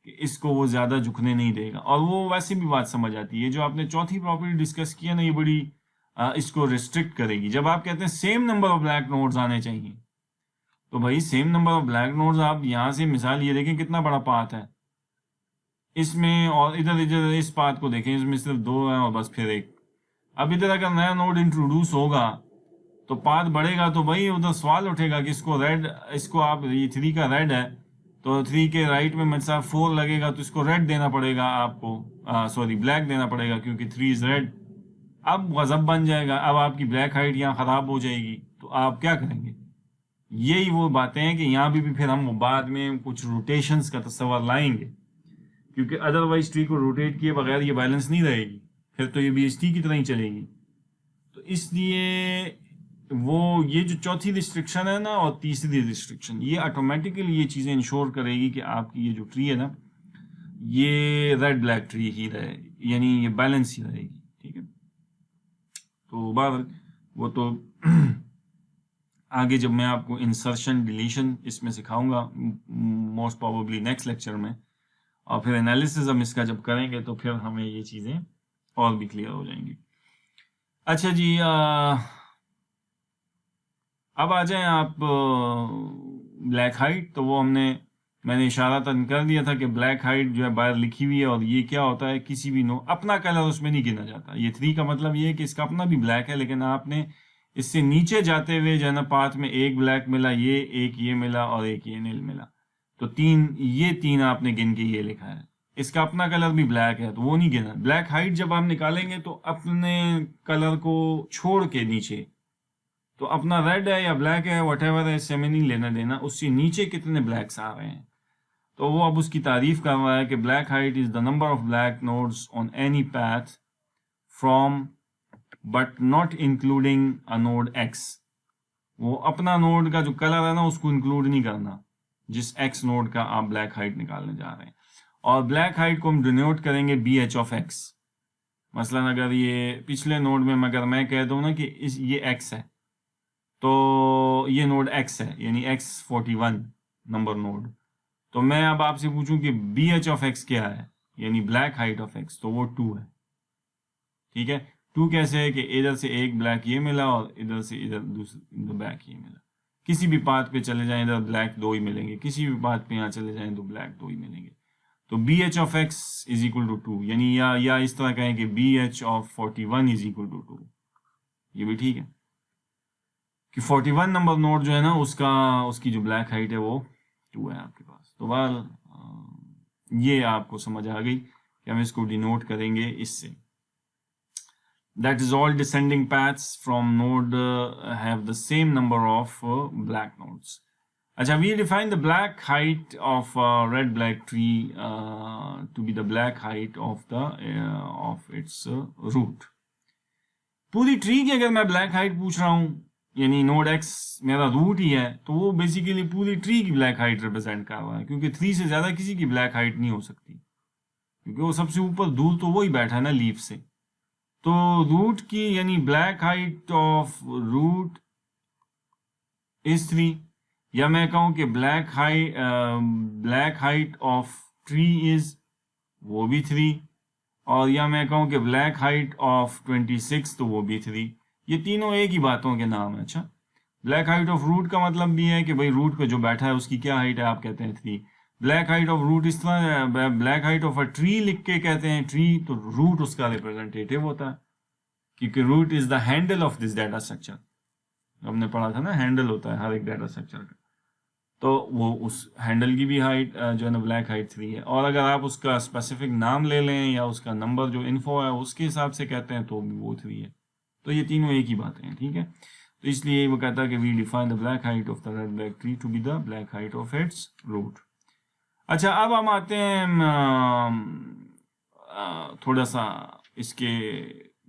कि इसको वो ज़्यादा झुकने नहीं देगा, और वो वैसे भी बात समझ आती है। जो आपने चौथी प्रॉपर्टी डिस्कस किया ना, ये बड़ी इसको रिस्ट्रिक्ट करेगी। जब आप कहते हैं same number of black nodes आने चाहिए, तो भाई same number of black nodes आप यहाँ से मिसाल ये देखें कितना बड़ा पाथ है इसमें, और इधर इधर इस पाथ को देखें, इसमें सिर्फ 2 है और बस फिर 1। अब इधर अगर नया नोड इंट्रोड्यूस होगा तो पाथ बढ़ेगा, तो भाई उधर सवाल उठेगा कि इसको रेड, इसको आप ये 3 का रेड है तो 3 के राइट में मतलब 4 लगेगा, तो इसको रेड देना पड़ेगा आपको, सॉरी ब्लैक देना पड़ेगा, क्योंकि 3 इज रेड। अब गजब बन जाएगा, अब आपकी ब्लैक हाइट यहाँ खराब हो जाएगी, तो आप क्या करेंगे? यही वो बातें हैं कि यहाँ भी फिर हम बाद में कुछ रोटेशंस का तस्वर लाएंगे, क्योंकि अदरवाइज ट्री को रोटेट किए बगैर ये बैलेंस नहीं रहेगी, फिर तो ये BHT की तरह ही चलेगी। तो इसलिए वो ये जो चौथी रिस्ट्रिक्शन है ना और तीसरी रिस्ट्रिक्शन, ये ऑटोमेटिकली ये चीज़ें इंश्योर करेगी कि आपकी ये जो ट्री है ना ये रेड ब्लैक ट्री ही रहे, यानी ये बैलेंस ही रहेगी। ठीक है, तो बार वो तो आगे जब मैं आपको इंसर्शन डिलीशन इसमें सिखाऊंगा मोस्ट प्रोबेबली नेक्स्ट लेक्चर में, और फिर एनालिसिस हम इसका जब करेंगे तो फिर हमें ये चीज़ें और भी क्लियर हो जाएंगी। अच्छा जी, अब आ जाएं आप ब्लैक हाइट। तो वो मैंने इशारा तक कर दिया था कि ब्लैक हाइट जो है बाहर लिखी हुई है, और ये क्या होता है, किसी भी अपना कलर उसमें नहीं गिना जाता। ये 3 का मतलब ये है कि इसका अपना भी ब्लैक है, लेकिन आपने इससे नीचे जाते हुए जो है ना पाथ में एक ब्लैक मिला, एक ये मिला और एक ये नील मिला, तो 3 आपने गिन के ये लिखा है। इसका अपना कलर भी ब्लैक है तो वो नहीं गिना। ब्लैक हाइट जब आप निकालेंगे तो अपने कलर को छोड़ के नीचे, तो अपना रेड है या ब्लैक है व्हाटएवर है, इससे हमें नहीं लेना देना, उससे नीचे कितने ब्लैक्स आ रहे हैं। तो वो अब उसकी तारीफ कर रहा है कि black height is the number of black nodes on any path from but not including a node x. वो अपना नोड का जो कलर है ना उसको इंक्लूड नहीं करना, जिस एक्स नोड का आप ब्लैक हाइट निकालने जा रहे हैं। और ब्लैक हाइट को हम डिनोट करेंगे बी एच ऑफ एक्स। मसलन अगर ये पिछले नोड में अगर मैं कह दूं ना कि ये एक्स है, तो ये नोड एक्स है यानी x41 नंबर नोड, तो मैं अब आपसे पूछूं कि बी एच ऑफ एक्स क्या है यानी ब्लैक हाइट ऑफ एक्स, तो वो 2 है। ठीक है, 2 कैसे है कि इधर से एक ब्लैक ये मिला और इधर से इधर दूसरा ब्लैक ये मिला। किसी भी पाथ पे चले जाएं इधर ब्लैक 2 ही मिलेंगे, किसी भी पाथ पे यहाँ चले जाएं तो ब्लैक 2 ही मिलेंगे। तो B H of X is equal to 2, यानी या इस तरह कहें कि B H of 41 is equal to 2। ये भी ठीक है कि 41 नंबर नोड जो है ना उसकी जो ब्लैक हाइट है वो 2 है आपके पास। तो बाल ये आपको समझ आ गई कि हम इसको डिनोट करेंगे इससे। That is all descending paths from node have the same number of black nodes. अच्छा, we define the black height of red black tree to be the black height of its root. पूरी tree की अगर मैं black height पूछ रहा हूँ, यानी node x मेरा रूट ही है, तो वो बेसिकली पूरी ट्री की ब्लैक हाइट रिप्रेजेंट कर रहा है, क्योंकि 3 से ज्यादा किसी की ब्लैक हाइट नहीं हो सकती, क्योंकि वो सबसे ऊपर दूर तो वो ही बैठा है ना लीफ से। तो रूट की यानी black height of root is 3, या मैं कहूं कि black height of tree is वो भी 3, और या मैं कहूं कि ब्लैक हाइट ऑफ 26 तो वो भी 3। ये तीनों एक ही बातों के नाम है। अच्छा, ब्लैक हाइट ऑफ रूट का मतलब भी है कि भाई रूट पे जो बैठा है उसकी क्या हाइट है, आप कहते हैं 3। ब्लैक हाइट ऑफ रूट इस तरह black height of a tree लिख के कहते हैं ट्री, तो रूट उसका रिप्रेजेंटेटिव होता है, क्योंकि root is the handle of this data structure. हमने पढ़ा था ना, हैंडल होता है हर एक डाटा स्ट्रक्चर का, तो वो उस हैंडल की भी हाइट जो है ना ब्लैक हाइट 3 है। और अगर आप उसका स्पेसिफिक नाम ले लें या उसका नंबर जो इन्फो है उसके हिसाब से कहते हैं तो भी वो 3 है। तो ये तीनों एक ही बातें हैं। ठीक है, तो इसलिए वो कहता है कि we define the black height of the red black tree to be the black height of its root. अच्छा, अब हम आते हैं थोड़ा सा इसके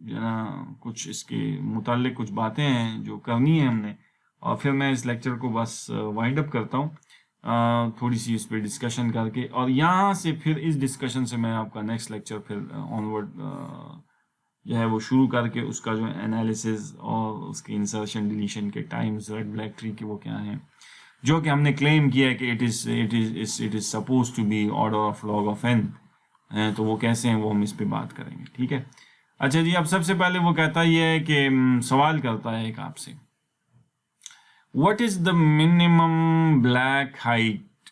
जो है ना कुछ इसके मुताल्लिक कुछ बातें हैं जो करनी है हमने, और फिर मैं इस लेक्चर को बस वाइंड अप करता हूँ थोड़ी सी इस पर डिस्कशन करके, और यहाँ से फिर इस डिस्कशन से मैं आपका नेक्स्ट लेक्चर फिर ऑनवर्ड जो है वो शुरू करके उसका जो एनालिसिस और उसके इंसर्शन डिलीशन के टाइम्स रेड ब्लैक ट्री के वो क्या हैं, जो कि हमने क्लेम किया है कि it is suppose to be order of log of n, तो वो कैसे हैं वो हम इस पे बात करेंगे। ठीक है, अच्छा जी, अब सबसे पहले वो कहता ये है कि सवाल करता है एक आपसे, what is the minimum black height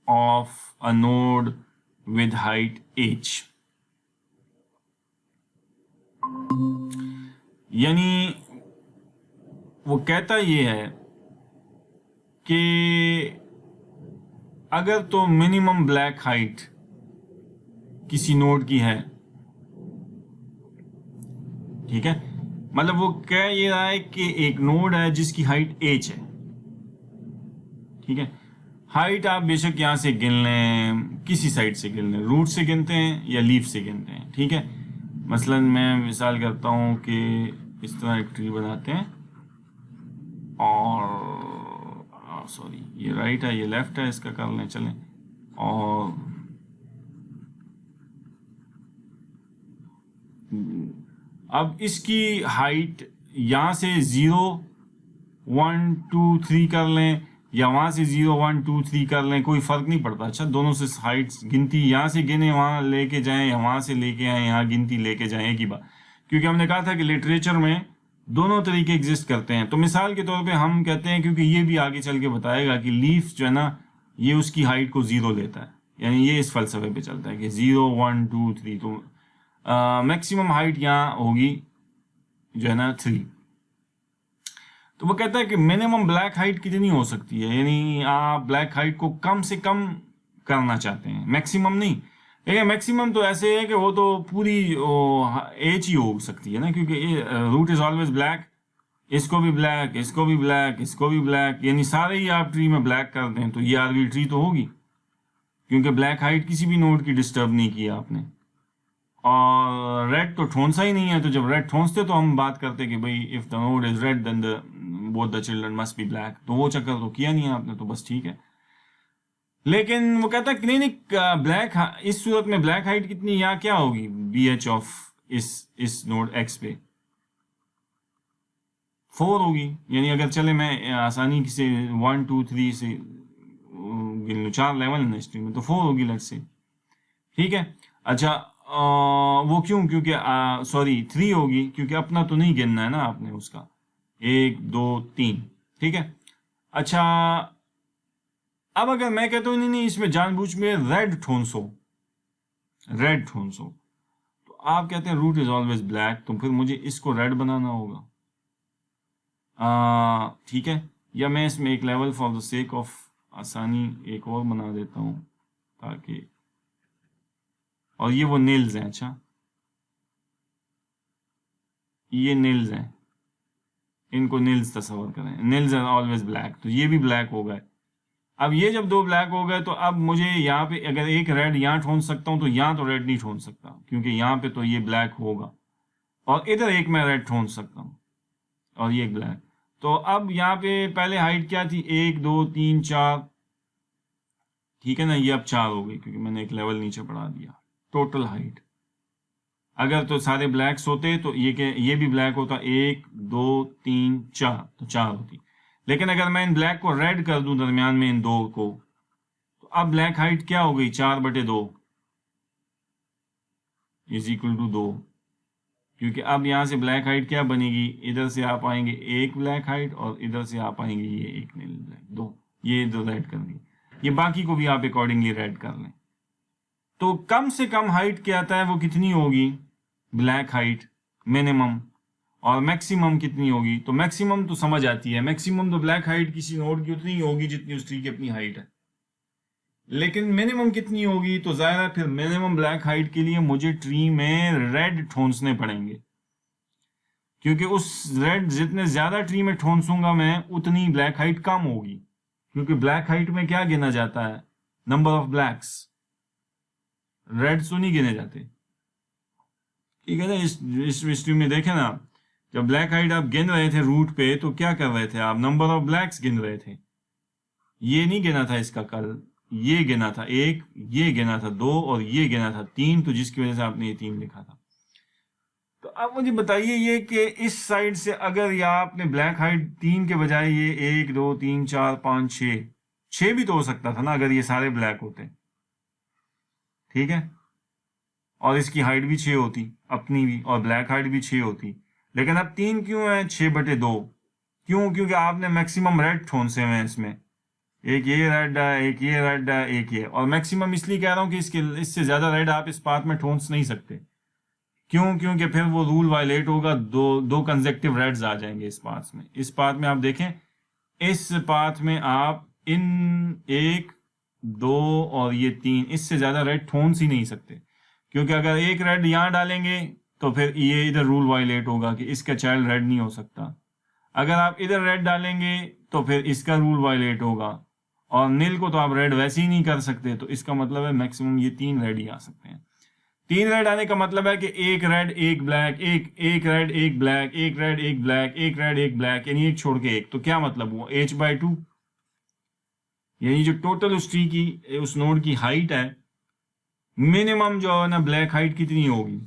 of a node with height h। यानी वो कहता ये है कि अगर तो मिनिमम ब्लैक हाइट किसी नोड की है, ठीक है, मतलब वो कह ये रहा है कि एक नोड है जिसकी हाइट h है। ठीक है, हाइट आप बेशक यहां से गिन लें, किसी साइड से गिन लें, रूट से गिनते हैं या लीफ से गिनते हैं। ठीक है, मसलन मैं मिसाल करता हूं कि इस तरह एक ट्री बनाते हैं और सॉरी ये राइट है ये लेफ्ट है, इसका कर लें चलें। और अब इसकी हाइट यहाँ से 0 1 2 3 कर लें या वहाँ से 0 1 2 3 कर लें, कोई फ़र्क नहीं पड़ता। अच्छा दोनों से हाइट गिनती यहाँ से गिने वहाँ लेके जाएं या वहाँ से लेके आए यहाँ गिनती लेके जाएं, एक ही बात। क्योंकि हमने कहा था कि लिटरेचर में दोनों तरीके एग्जिस्ट करते हैं। तो मिसाल के तौर पे हम कहते हैं, क्योंकि ये भी आगे चल के बताएगा कि लीफ जो है ना ये उसकी हाइट को 0 लेता है, यानी ये इस फलसफे पे चलता है कि 0 1 2 3, तो मैक्सिमम हाइट यहाँ होगी जो है ना 3। तो वो कहता है कि मिनिमम ब्लैक हाइट कितनी हो सकती है, यानी आप ब्लैक हाइट को कम से कम करना चाहते हैं, मैक्सिमम नहीं। लेकिन मैक्सिमम तो ऐसे है कि वो तो पूरी एज ही हो सकती है ना, क्योंकि रूट इज ऑलवेज ब्लैक, इसको भी ब्लैक, इसको भी ब्लैक, इसको भी ब्लैक, यानी सारे ही आप ट्री में ब्लैक कर दें तो ये आरवी ट्री तो होगी, क्योंकि ब्लैक हाइट किसी भी नोड की डिस्टर्ब नहीं किया आपने। और रेड तो ठोंसा ही नहीं है, तो जब रेड ठोंसते तो हम बात करते कि भाई if the node is red then the both the children must be black, तो वो चक्कर तो किया नहीं है आपने, तो बस ठीक है। लेकिन वो कहता है क्लिनिक ब्लैक, इस सूरत में ब्लैक हाइट कितनी यहाँ क्या होगी BH ऑफ इस नोड X पे 4 होगी, यानी अगर चले मैं आसानी से 1 2 3 से गिन लूँ, 4 लेवल है स्ट्रीम में, तो 4 होगी लेट्स से, ठीक है। अच्छा वो क्यों, क्योंकि सॉरी 3 होगी, क्योंकि अपना तो नहीं गिनना है ना आपने उसका 1 2 3, ठीक है। अच्छा अब अगर मैं कहता हूँ नहीं इसमें जानबूझ में रेड ठोंसो, तो आप कहते हैं रूट इज ऑलवेज ब्लैक, तो फिर मुझे इसको रेड बनाना होगा, ठीक है। या मैं इसमें एक level for the sake of आसानी एक और बना देता हूँ ताकि, और ये वो नेल्स हैं, अच्छा ये नेल्स हैं, इनको नेल्स तस्वर करें, नेल्स आर ऑलवेज ब्लैक, तो ये भी ब्लैक हो गए। अब ये जब 2 ब्लैक हो गए तो अब मुझे यहाँ पे अगर एक रेड यहाँ ठोंस सकता हूँ तो यहाँ तो रेड नहीं ठोंस सकता, क्योंकि यहाँ पे तो ये ब्लैक होगा, और इधर एक मैं रेड ठोंस सकता हूँ और ये ब्लैक। तो अब यहाँ पे पहले हाइट क्या थी 1 2 3 4, ठीक है ना, ये अब 4 हो गई क्योंकि मैंने एक लेवल नीचे बढ़ा दिया। टोटल हाइट अगर तो सारे ब्लैक्स होते तो ये भी ब्लैक होता 1 2 3 4, तो 4 होती। लेकिन अगर मैं इन ब्लैक को रेड कर दूं दरमियान में इन 2 को, तो अब ब्लैक हाइट क्या हो गई 4/2 इज इक्वल टू 2, क्योंकि अब यहाँ से ब्लैक हाइट क्या बनेगी, इधर से आप आएंगे एक ब्लैक हाइट और इधर से आप आएंगे ये एक नील ब्लैक, 2 ये इधर रेड कर दी, ये बाकी को भी आप अकॉर्डिंगली रेड कर लें। तो कम से कम हाइट क्या आता है वो कितनी होगी ब्लैक हाइट मिनिमम, और मैक्सिमम कितनी होगी, तो मैक्सिमम तो समझ आती है, मैक्सिमम तो ब्लैक हाइट किसी नोड की उतनी होगी जितनी उस ट्री की अपनी हाइट है। लेकिन मिनिमम कितनी होगी, तो जाहिर है फिर मिनिमम ब्लैक हाइट के लिए मुझे ट्री में रेड ठोंसने पड़ेंगे, क्योंकि उस रेड जितने ज्यादा ट्री में ठोंसूंगा मैं उतनी ब्लैक हाइट कम होगी, क्योंकि ब्लैक हाइट में क्या गिना जाता है नंबर ऑफ ब्लैक्स, रेड तो नहीं गिने जाते, ठीक है ना। इस ट्री में देखें ना, जब ब्लैक हाइट आप गिन रहे थे रूट पे तो क्या कर रहे थे आप, नंबर ऑफ ब्लैक्स गिन रहे थे, ये नहीं गिना था इसका कल, ये गिना था 1, ये गिना था 2 और ये गिना था 3, तो जिसकी वजह से आपने ये 3 लिखा था। तो अब मुझे बताइए ये कि इस साइड से अगर या आपने ब्लैक हाइट 3 के बजाय ये 1 2 3 4 5 6 भी तो हो सकता था ना अगर ये सारे ब्लैक होते, ठीक है, और इसकी हाइट भी 6 होती अपनी भी, और ब्लैक हाइट भी 6 होती। लेकिन अब 3 क्यों है 6/2, क्यों, क्योंकि आपने मैक्सिमम रेड ठोंसे हुए हैं इसमें, एक ये रेड है, एक ये रेड है, एक ये, और मैक्सिमम इसलिए कह रहा हूँ कि इससे ज्यादा रेड आप इस पाथ में ठोंस नहीं सकते, क्यों, क्योंकि फिर वो रूल वायलेट होगा, दो कंसेक्टिव रेड्स आ जाएंगे इस पाथ में। इस पाथ में आप देखें, इस पाथ में आप इन 1 2 और ये 3 इससे ज्यादा रेड ठोंस ही नहीं सकते, क्योंकि अगर एक रेड यहाँ डालेंगे तो फिर ये इधर रूल वायलेट होगा कि इसका चाइल्ड रेड नहीं हो सकता, अगर आप इधर रेड डालेंगे तो फिर इसका रूल वायलेट होगा, और नील को तो आप रेड वैसे ही नहीं कर सकते, तो इसका मतलब है मैक्सिमम ये 3 रेड ही आ सकते हैं। 3 रेड आने का मतलब है कि एक रेड एक ब्लैक, एक रेड एक ब्लैक, एक रेड एक ब्लैक, एक रेड एक ब्लैक, यानी एक छोड़ के एक। तो क्या मतलब हुआ, h/2, यानी जो टोटल उस ट्री की, उस नोड की हाइट है, मिनिमम जो है ना ब्लैक हाइट कितनी होगी,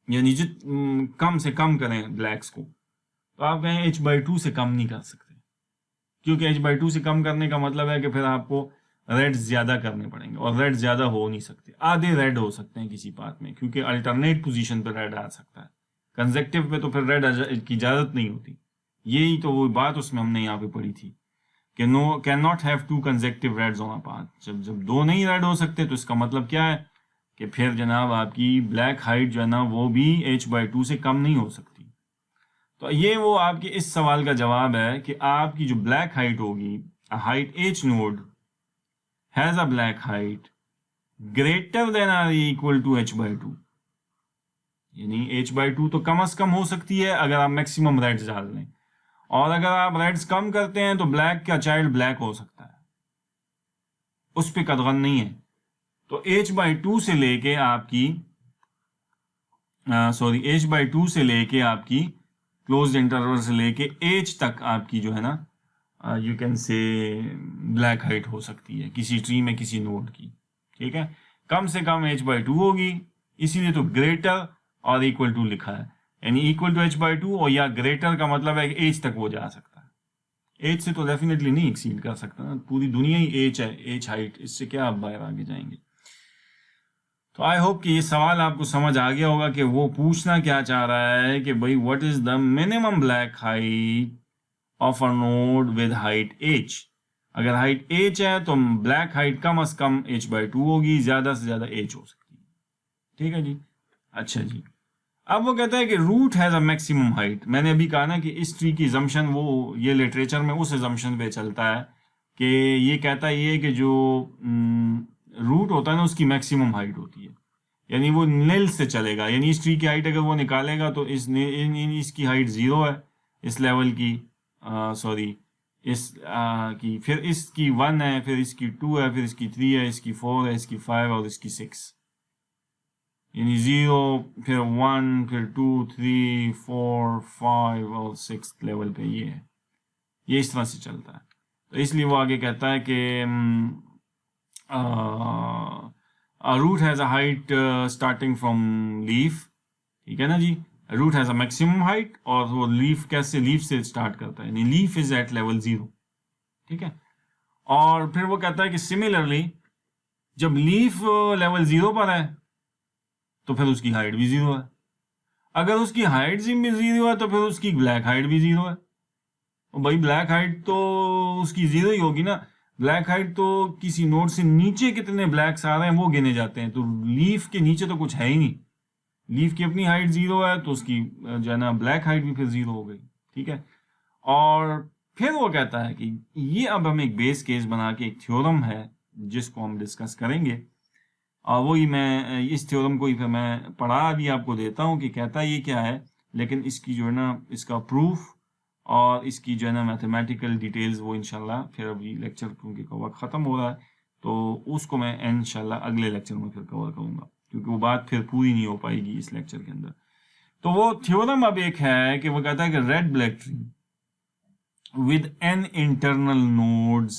यानी कम से कम करें ब्लैक्स को, तो आप कहें h/2 से कम नहीं कर सकते, क्योंकि h/2 से कम करने का मतलब है कि फिर आपको रेड ज्यादा करने पड़ेंगे, और रेड ज्यादा हो नहीं सकते, आधे रेड हो सकते हैं किसी पार्ट में, क्योंकि अल्टरनेट पोजीशन पे रेड आ सकता है, कंजेक्टिव पे तो फिर रेड की इजाजत नहीं होती। यही तो वो बात उसमें हमने यहाँ पे पढ़ी थी कि no can not have two consecutive reds on a path. जब जब दो नहीं रेड हो सकते तो इसका मतलब क्या है कि फिर जनाब आपकी ब्लैक हाइट जो है ना वो भी h/2 से कम नहीं हो सकती। तो ये वो आपके इस सवाल का जवाब है कि आपकी जो ब्लैक हाइट होगी, height h node has a black height greater than or equal to h/2, यानी h/2 तो कम से कम हो सकती है अगर आप मैक्सिमम रेड्स डाल लें, और अगर आप रेड्स कम करते हैं तो ब्लैक का चाइल्ड ब्लैक हो सकता है, उस पर कदगन नहीं है। तो h/2 से लेके आपकी h/2 से लेके आपकी क्लोज्ड इंटरवल से लेके h तक आपकी जो है ना you can say black height हो सकती है किसी ट्री में किसी नोड की, ठीक है। कम से कम h/2 होगी, इसीलिए तो ग्रेटर और इक्वल टू लिखा है, यानी इक्वल टू h/2 और या ग्रेटर का मतलब है कि h तक वो जा सकता है। h से तो डेफिनेटली नहीं एक्सीड कर सकता ना, पूरी दुनिया ही h है, h हाइट, इससे क्या आप बाहर आगे जाएंगे। तो आई होप कि ये सवाल आपको समझ आ गया होगा कि वो पूछना क्या चाह रहा है कि भाई what is the minimum black height of a node with height h। अगर हाइट h है तो ब्लैक हाइट कम से कम h/2 होगी, ज्यादा से ज्यादा h हो सकती है, ठीक है जी। अच्छा जी, अब वो कहता है कि root has a maximum height. मैंने अभी कहा ना कि इस ट्री की जम्पशन, वो ये लिटरेचर में उस जम्पशन पे चलता है कि ये कहता है ये कि जो रूट होता है ना उसकी मैक्सिमम हाइट होती है, यानी वो नील से चलेगा, यानी इस ट्री की हाइट अगर वो निकालेगा तो इसकी हाइट 0 है, इस लेवल की, सॉरी इस की, फिर इसकी 1 है, फिर इसकी 2 है, फिर इसकी 3 है, इसकी 4 है, इसकी 5 और इसकी 6, यानी 0 फिर 1 फिर 2 3 4 5 और 6 लेवल पे ये है, ये इस तरह से चलता है। तो इसलिए वो आगे कहता है कि root has a height starting from leaf, ठीक है ना जी। Root has a maximum height, और वो लीफ कैसे, लीफ से स्टार्ट करता है, यानी लीफ इज एट लेवल 0, ठीक है। और फिर वो कहता है कि सिमिलरली जब लीफ लेवल 0 पर है तो फिर उसकी हाइट भी 0 है, अगर उसकी हाइट भी 0 है तो फिर उसकी ब्लैक हाइट भी 0 है। और भाई ब्लैक हाइट तो उसकी 0 ही होगी ना, ब्लैक हाइट तो किसी नोड से नीचे कितने ब्लैक्स आ रहे हैं वो गिने जाते हैं, तो लीफ के नीचे तो कुछ है ही नहीं, लीफ की अपनी हाइट 0 है तो उसकी जो है ना ब्लैक हाइट भी फिर 0 हो गई, ठीक है। और फिर वो कहता है कि ये अब हम एक बेस केस बना के एक थ्योरम है जिसको हम डिस्कस करेंगे, और वही मैं इस थ्योरम को ही फिर मैं पढ़ा भी आपको देता हूँ कि कहता ये क्या है, लेकिन इसकी जो है ना इसका प्रूफ और इसकी जो है ना मैथमेटिकल डिटेल्स वो इंशाल्लाह फिर अभी लेक्चर क्योंकि वक्त ख़त्म हो रहा है तो उसको मैं इंशाल्लाह अगले लेक्चर में फिर कवर करूँगा, क्योंकि वो बात फिर पूरी नहीं हो पाएगी इस लेक्चर के अंदर। तो वो थ्योरम अब एक है कि वो कहता है कि red black tree with n internal nodes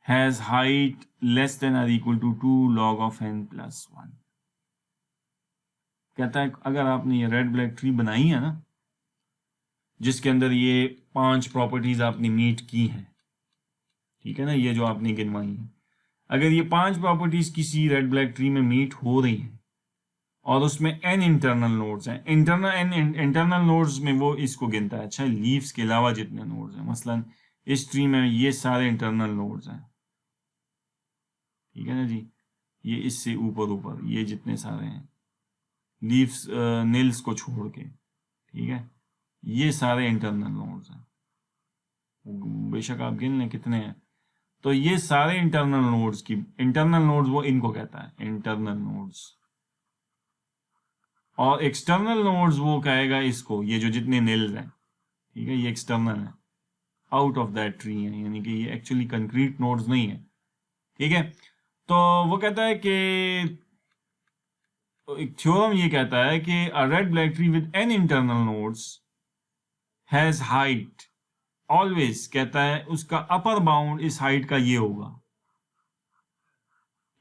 has height less than or equal to 2 log of n plus 1। कहता है अगर आपने ये रेड ब्लैक ट्री बनाई है ना जिसके अंदर ये 5 प्रॉपर्टीज आपने मीट की हैं, ठीक है ना, ये जो आपने गिनवाई है, अगर ये 5 प्रॉपर्टीज किसी रेड ब्लैक ट्री में मीट हो रही हैं और उसमें n इंटरनल नोड्स हैं, इंटरनल नोड्स में वो इसको गिनता है, अच्छा लीव्स के अलावा जितने नोड्स हैं, मसलन इस ट्री में ये सारे इंटरनल नोड्स हैं, ठीक है ना जी, ये इससे ऊपर ऊपर ये जितने सारे हैं लीव्स नील्स को छोड़ के, ठीक है, ये सारे इंटरनल नोड्स हैं, बेशक आप गिन लें कितने हैं। तो ये सारे इंटरनल नोड्स की, इंटरनल नोड्स वो इनको कहता है इंटरनल नोड्स, और एक्सटर्नल नोड्स वो कहेगा इसको, ये जो जितने नील्स हैं, ठीक है, ये एक्सटर्नल है, आउट ऑफ दैट ट्री है, यानी कि ये एक्चुअली कंक्रीट नोड्स नहीं है, ठीक है। तो वो कहता है कि एक थ्योरम ये कहता है कि a red black tree with n internal nodes has height, always कहता है उसका अपर बाउंड इस हाइट का ये होगा,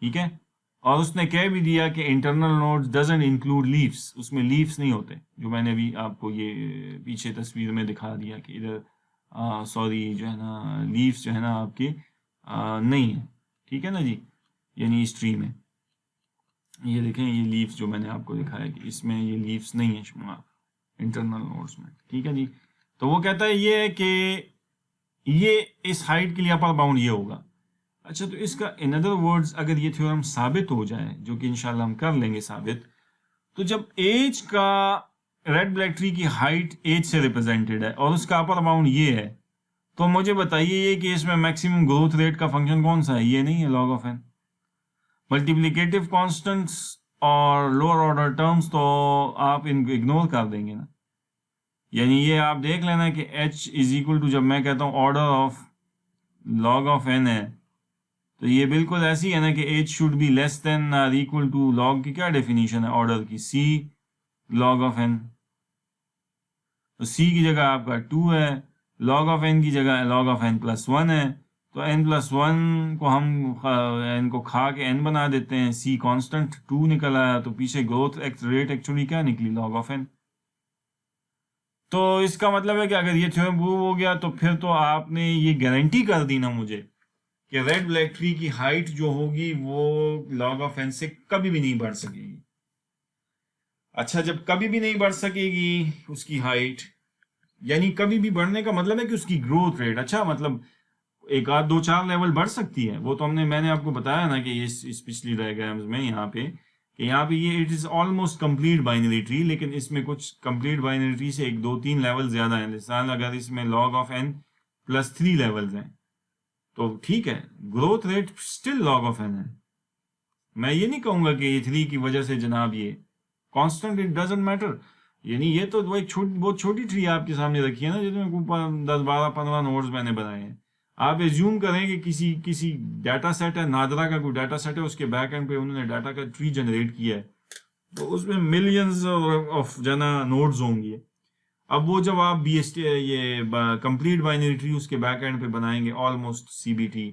ठीक है। और उसने कह भी दिया कि internal nodes doesn't include leaves, उसमें लीव्स नहीं होते, जो मैंने अभी आपको ये पीछे तस्वीर में दिखा दिया कि इधर सॉरी जो है ना लीव्स जो है ना आपके नहीं है, ठीक है ना जी। यानी इस ट्री में ये देखें, ये लीव्स जो मैंने आपको दिखाया कि इसमें ये लीव्स नहीं है शुमार इंटरनल नोड्स में, ठीक है जी। तो वो कहता है ये है कि ये इस हाइट के लिए अपर बाउंड ये होगा। अच्छा, तो इसका इन अदर वर्ड्स अगर ये थ्योरम साबित हो जाए, जो कि इंशाल्लाह हम कर लेंगे साबित, तो जब एज का रेड ब्लैक ट्री की हाइट एज से रिप्रेजेंटेड है और उसका अपर बाउंड ये है, तो मुझे बताइए ये कि इसमें मैक्सिमम ग्रोथ रेट का फंक्शन कौन सा है? ये नहीं है log of n. Multiplicative constants और लोअर ऑर्डर टर्म्स तो आप इनको इग्नोर कर देंगे ना। यानी ये आप देख लेना कि h इज इक्वल टू, जब मैं कहता हूँ order of log of n है, तो ये बिल्कुल ऐसी है ना कि h should be less than और इक्वल टू लॉग की क्या डेफिनेशन है ऑर्डर की? c log of n। तो c की जगह आपका 2 है, लॉग ऑफ n की जगह लॉग ऑफ n प्लस 1 है। तो n प्लस 1 को हम n को खा के n बना देते हैं, c कांस्टेंट 2 निकल आया, तो पीछे ग्रोथ रेट एक्चुअली क्या निकली? Log of n। तो इसका मतलब है कि अगर ये थ्योरम प्रूव हो गया तो फिर तो आपने ये गारंटी कर दी ना मुझे कि रेड ब्लैक ट्री की हाइट जो होगी वो लॉग ऑफ एन से कभी भी नहीं बढ़ सकेगी। अच्छा, जब कभी भी नहीं बढ़ सकेगी उसकी हाइट, यानी कभी भी बढ़ने का मतलब है कि उसकी ग्रोथ रेट, अच्छा मतलब एक आध दो चार लेवल बढ़ सकती है। वो तो मैंने आपको बताया ना कि इस पिछली डायग्राम्स में यहाँ पे ये it is almost complete binary tree, लेकिन इसमें कुछ कंप्लीट बाइनरी ट्री से एक दो तीन लेवल ज्यादा है। मिसाल अगर इसमें log of n plus 3 levels हैं तो ठीक है, growth rate still log of n है। मैं ये नहीं कहूंगा कि ये 3 की वजह से जनाब ये कांस्टेंट, इट डजंट मैटर। यानी ये तो वो एक बहुत छोटी ट्री आपके सामने रखी है ना, जिसमें 10 12 15 नोड्स मैंने बनाए हैं। आप एज्यूम करें कि किसी डाटा सेट है, नादरा का कोई डाटा सेट है, उसके बैक एंड पे उन्होंने डाटा का ट्री जनरेट किया है, तो उसमें मिलियंस ऑफ जना नोड्स होंगे। अब वो जब आप BST ये कंप्लीट बाइनरी ट्री उसके बैक एंड पे बनाएंगे ऑलमोस्ट CBT,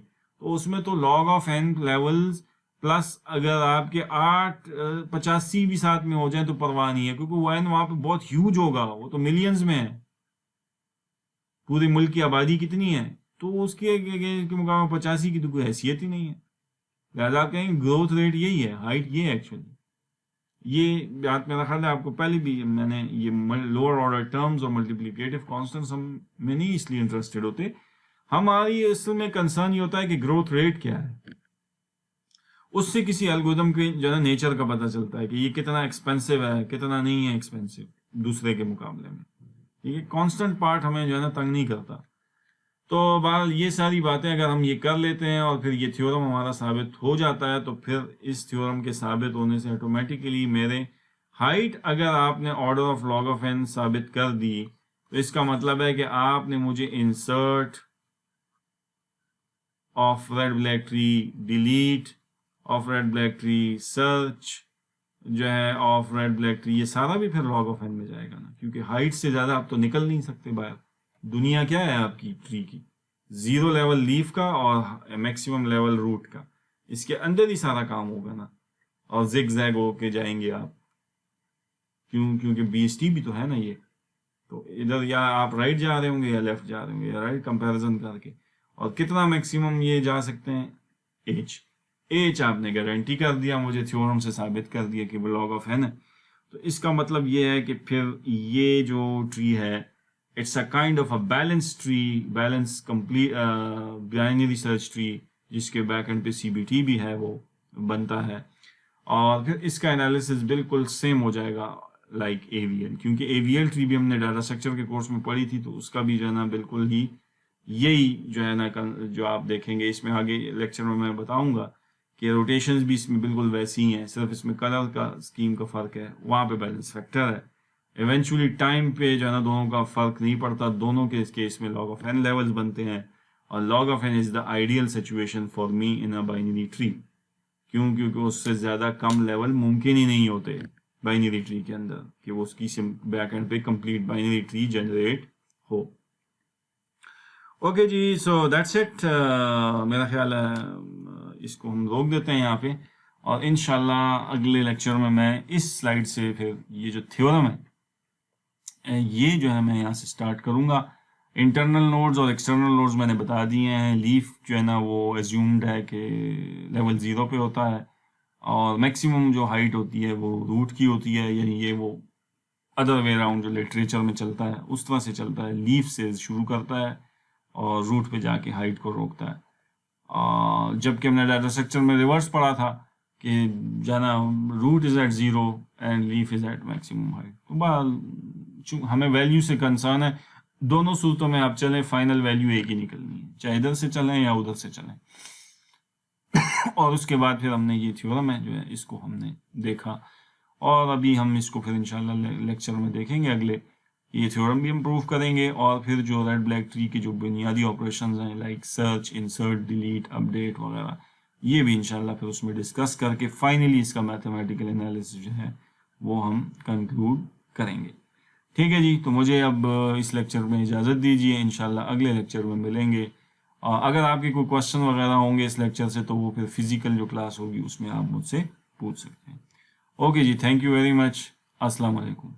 तो उसमें तो log of n levels plus अगर आपके 85 भी साथ में हो जाए तो परवाह नहीं है, क्योंकि वो एन वहां पे बहुत ह्यूज होगा, वो तो मिलियंस में है। पूरे मुल्क की आबादी कितनी है, तो उसके मुकाबले 85 की तो कोई हैसियत ही नहीं है। लिहाजा आप कहेंगे ग्रोथ रेट यही है, हाइट ये है एक्चुअली। ये बात मेरा ख्याल है आपको पहले भी मैंने ये लोअर ऑर्डर टर्म्स और मल्टीप्लिकेटिव कांस्टेंट्स हम में नहीं इसलिए इंटरेस्टेड होते, हमारी असल में कंसर्न ये होता है कि ग्रोथ रेट क्या है। उससे किसी एल्गोरिथम के जो है नेचर का पता चलता है कि ये कितना एक्सपेंसिव है, कितना नहीं है एक्सपेंसिव दूसरे के मुकाबले में। ये कांस्टेंट पार्ट हमें जो है ना तंग नहीं करता। तो बहरहाल ये सारी बातें अगर हम ये कर लेते हैं और फिर ये थ्योरम हमारा साबित हो जाता है, तो फिर इस थ्योरम के साबित होने से ऑटोमेटिकली मेरे हाइट अगर आपने order of log of n साबित कर दी, तो इसका मतलब है कि आपने मुझे insert of red black tree, delete of red black tree, search जो है ऑफ रेड ब्लैक ट्री, ये सारा भी फिर लॉग ऑफ एन में जाएगा ना, क्योंकि हाइट से ज्यादा आप तो निकल नहीं सकते बाहर। दुनिया क्या है आपकी ट्री की? 0 लेवल लीफ का और मैक्सिमम लेवल रूट का, इसके अंदर ही सारा काम होगा ना, और जिग जैग होके जाएंगे आप। क्योंकि BST भी तो है ना ये, तो इधर या आप राइट जा रहे होंगे या लेफ्ट जा रहे होंगे, या राइट कंपैरिजन करके। और कितना मैक्सिमम ये जा सकते हैं? एच आपने गारंटी कर दिया मुझे, थ्योरम से साबित कर दिया कि वो लॉग ऑफ एन है। तो इसका मतलब ये है कि फिर ये जो ट्री है, it's a kind of a balance tree, balance complete binary search tree, जिसके बैक एंड पे CBT भी है वो बनता है। और फिर इसका एनालिसिस बिल्कुल सेम हो जाएगा लाइक AVL, क्योंकि AVL ट्री भी हमने डाटा स्ट्रक्चर के कोर्स में पढ़ी थी, तो उसका भी जो है ना बिल्कुल ही यही जो है ना जो आप देखेंगे इसमें आगे लेक्चर में मैं बताऊंगा कि रोटेशंस भी इसमें बिल्कुल वैसी ही हैं, सिर्फ इसमें कलर का स्कीम का फर्क है, वहाँ पे बैलेंस फैक्टर है। इवेंचुअली टाइम पे जो है ना दोनों का फर्क नहीं पड़ता, दोनों के केस में लॉग ऑफ एन लेवल्स बनते हैं, और log of n is the ideal situation for me in a binary tree. क्यों? क्योंकि उससे ज़्यादा कम लेवल मुमकिन ही नहीं होते बाइनरी ट्री के अंदर कि वो उसकी बैक एंड पे कंप्लीट बाइनरी ट्री जनरेट हो। ओके जी, सो दैट्स इट। मेरा ख्याल है इसको हम रोक देते हैं यहाँ पे, और इंशाल्लाह अगले लेक्चर में मैं इस स्लाइड से फिर ये जो थ्योरम है ये जो है मैं यहाँ से स्टार्ट करूँगा। इंटरनल नोड्स और एक्सटर्नल नोड्स मैंने बता दिए हैं। लीफ जो है ना वो एज्यूम्ड है कि लेवल 0 पे होता है, और मैक्सिमम जो हाइट होती है वो रूट की होती है, यानी ये वो अदर वे अराउंड जो लिटरेचर में चलता है उस तरह से चलता है। लीफ से शुरू करता है और रूट पे जाके हाइट को रोकता है। जबकि हमने डाटा स्ट्रक्चर में रिवर्स पढ़ा था कि जाना root is at 0 and leaf is at maximum height. तो बहरहाल हमें वैल्यू से कंसर्न है, दोनों सूरतों में आप चलें फाइनल वैल्यू एक ही निकलनी है, चाहे इधर से चलें या उधर से चलें। और उसके बाद फिर हमने ये थ्योरम है जो है इसको हमने देखा, और अभी हम इसको फिर इंशाल्लाह लेक्चर में देखेंगे अगले। ये थ्योरम भी हम प्रूव करेंगे, और फिर जो रेड ब्लैक ट्री की जो बुनियादी ऑपरेशंस हैं like search, insert, delete, update वगैरह, ये भी इंशाल्लाह फिर उसमें डिस्कस करके फाइनली इसका मैथमेटिकल एनालिसिस जो है वो हम कंक्लूड करेंगे। ठीक है जी, तो मुझे अब इस लेक्चर में इजाज़त दीजिए, इंशाल्लाह अगले लेक्चर में मिलेंगे। अगर आपके कोई क्वेश्चन वगैरह होंगे इस लेक्चर से तो वो फिर फिजिकल जो क्लास होगी उसमें आप मुझसे पूछ सकते हैं। ओके जी, थैंक यू वेरी मच। अस्सलाम वालेकुम।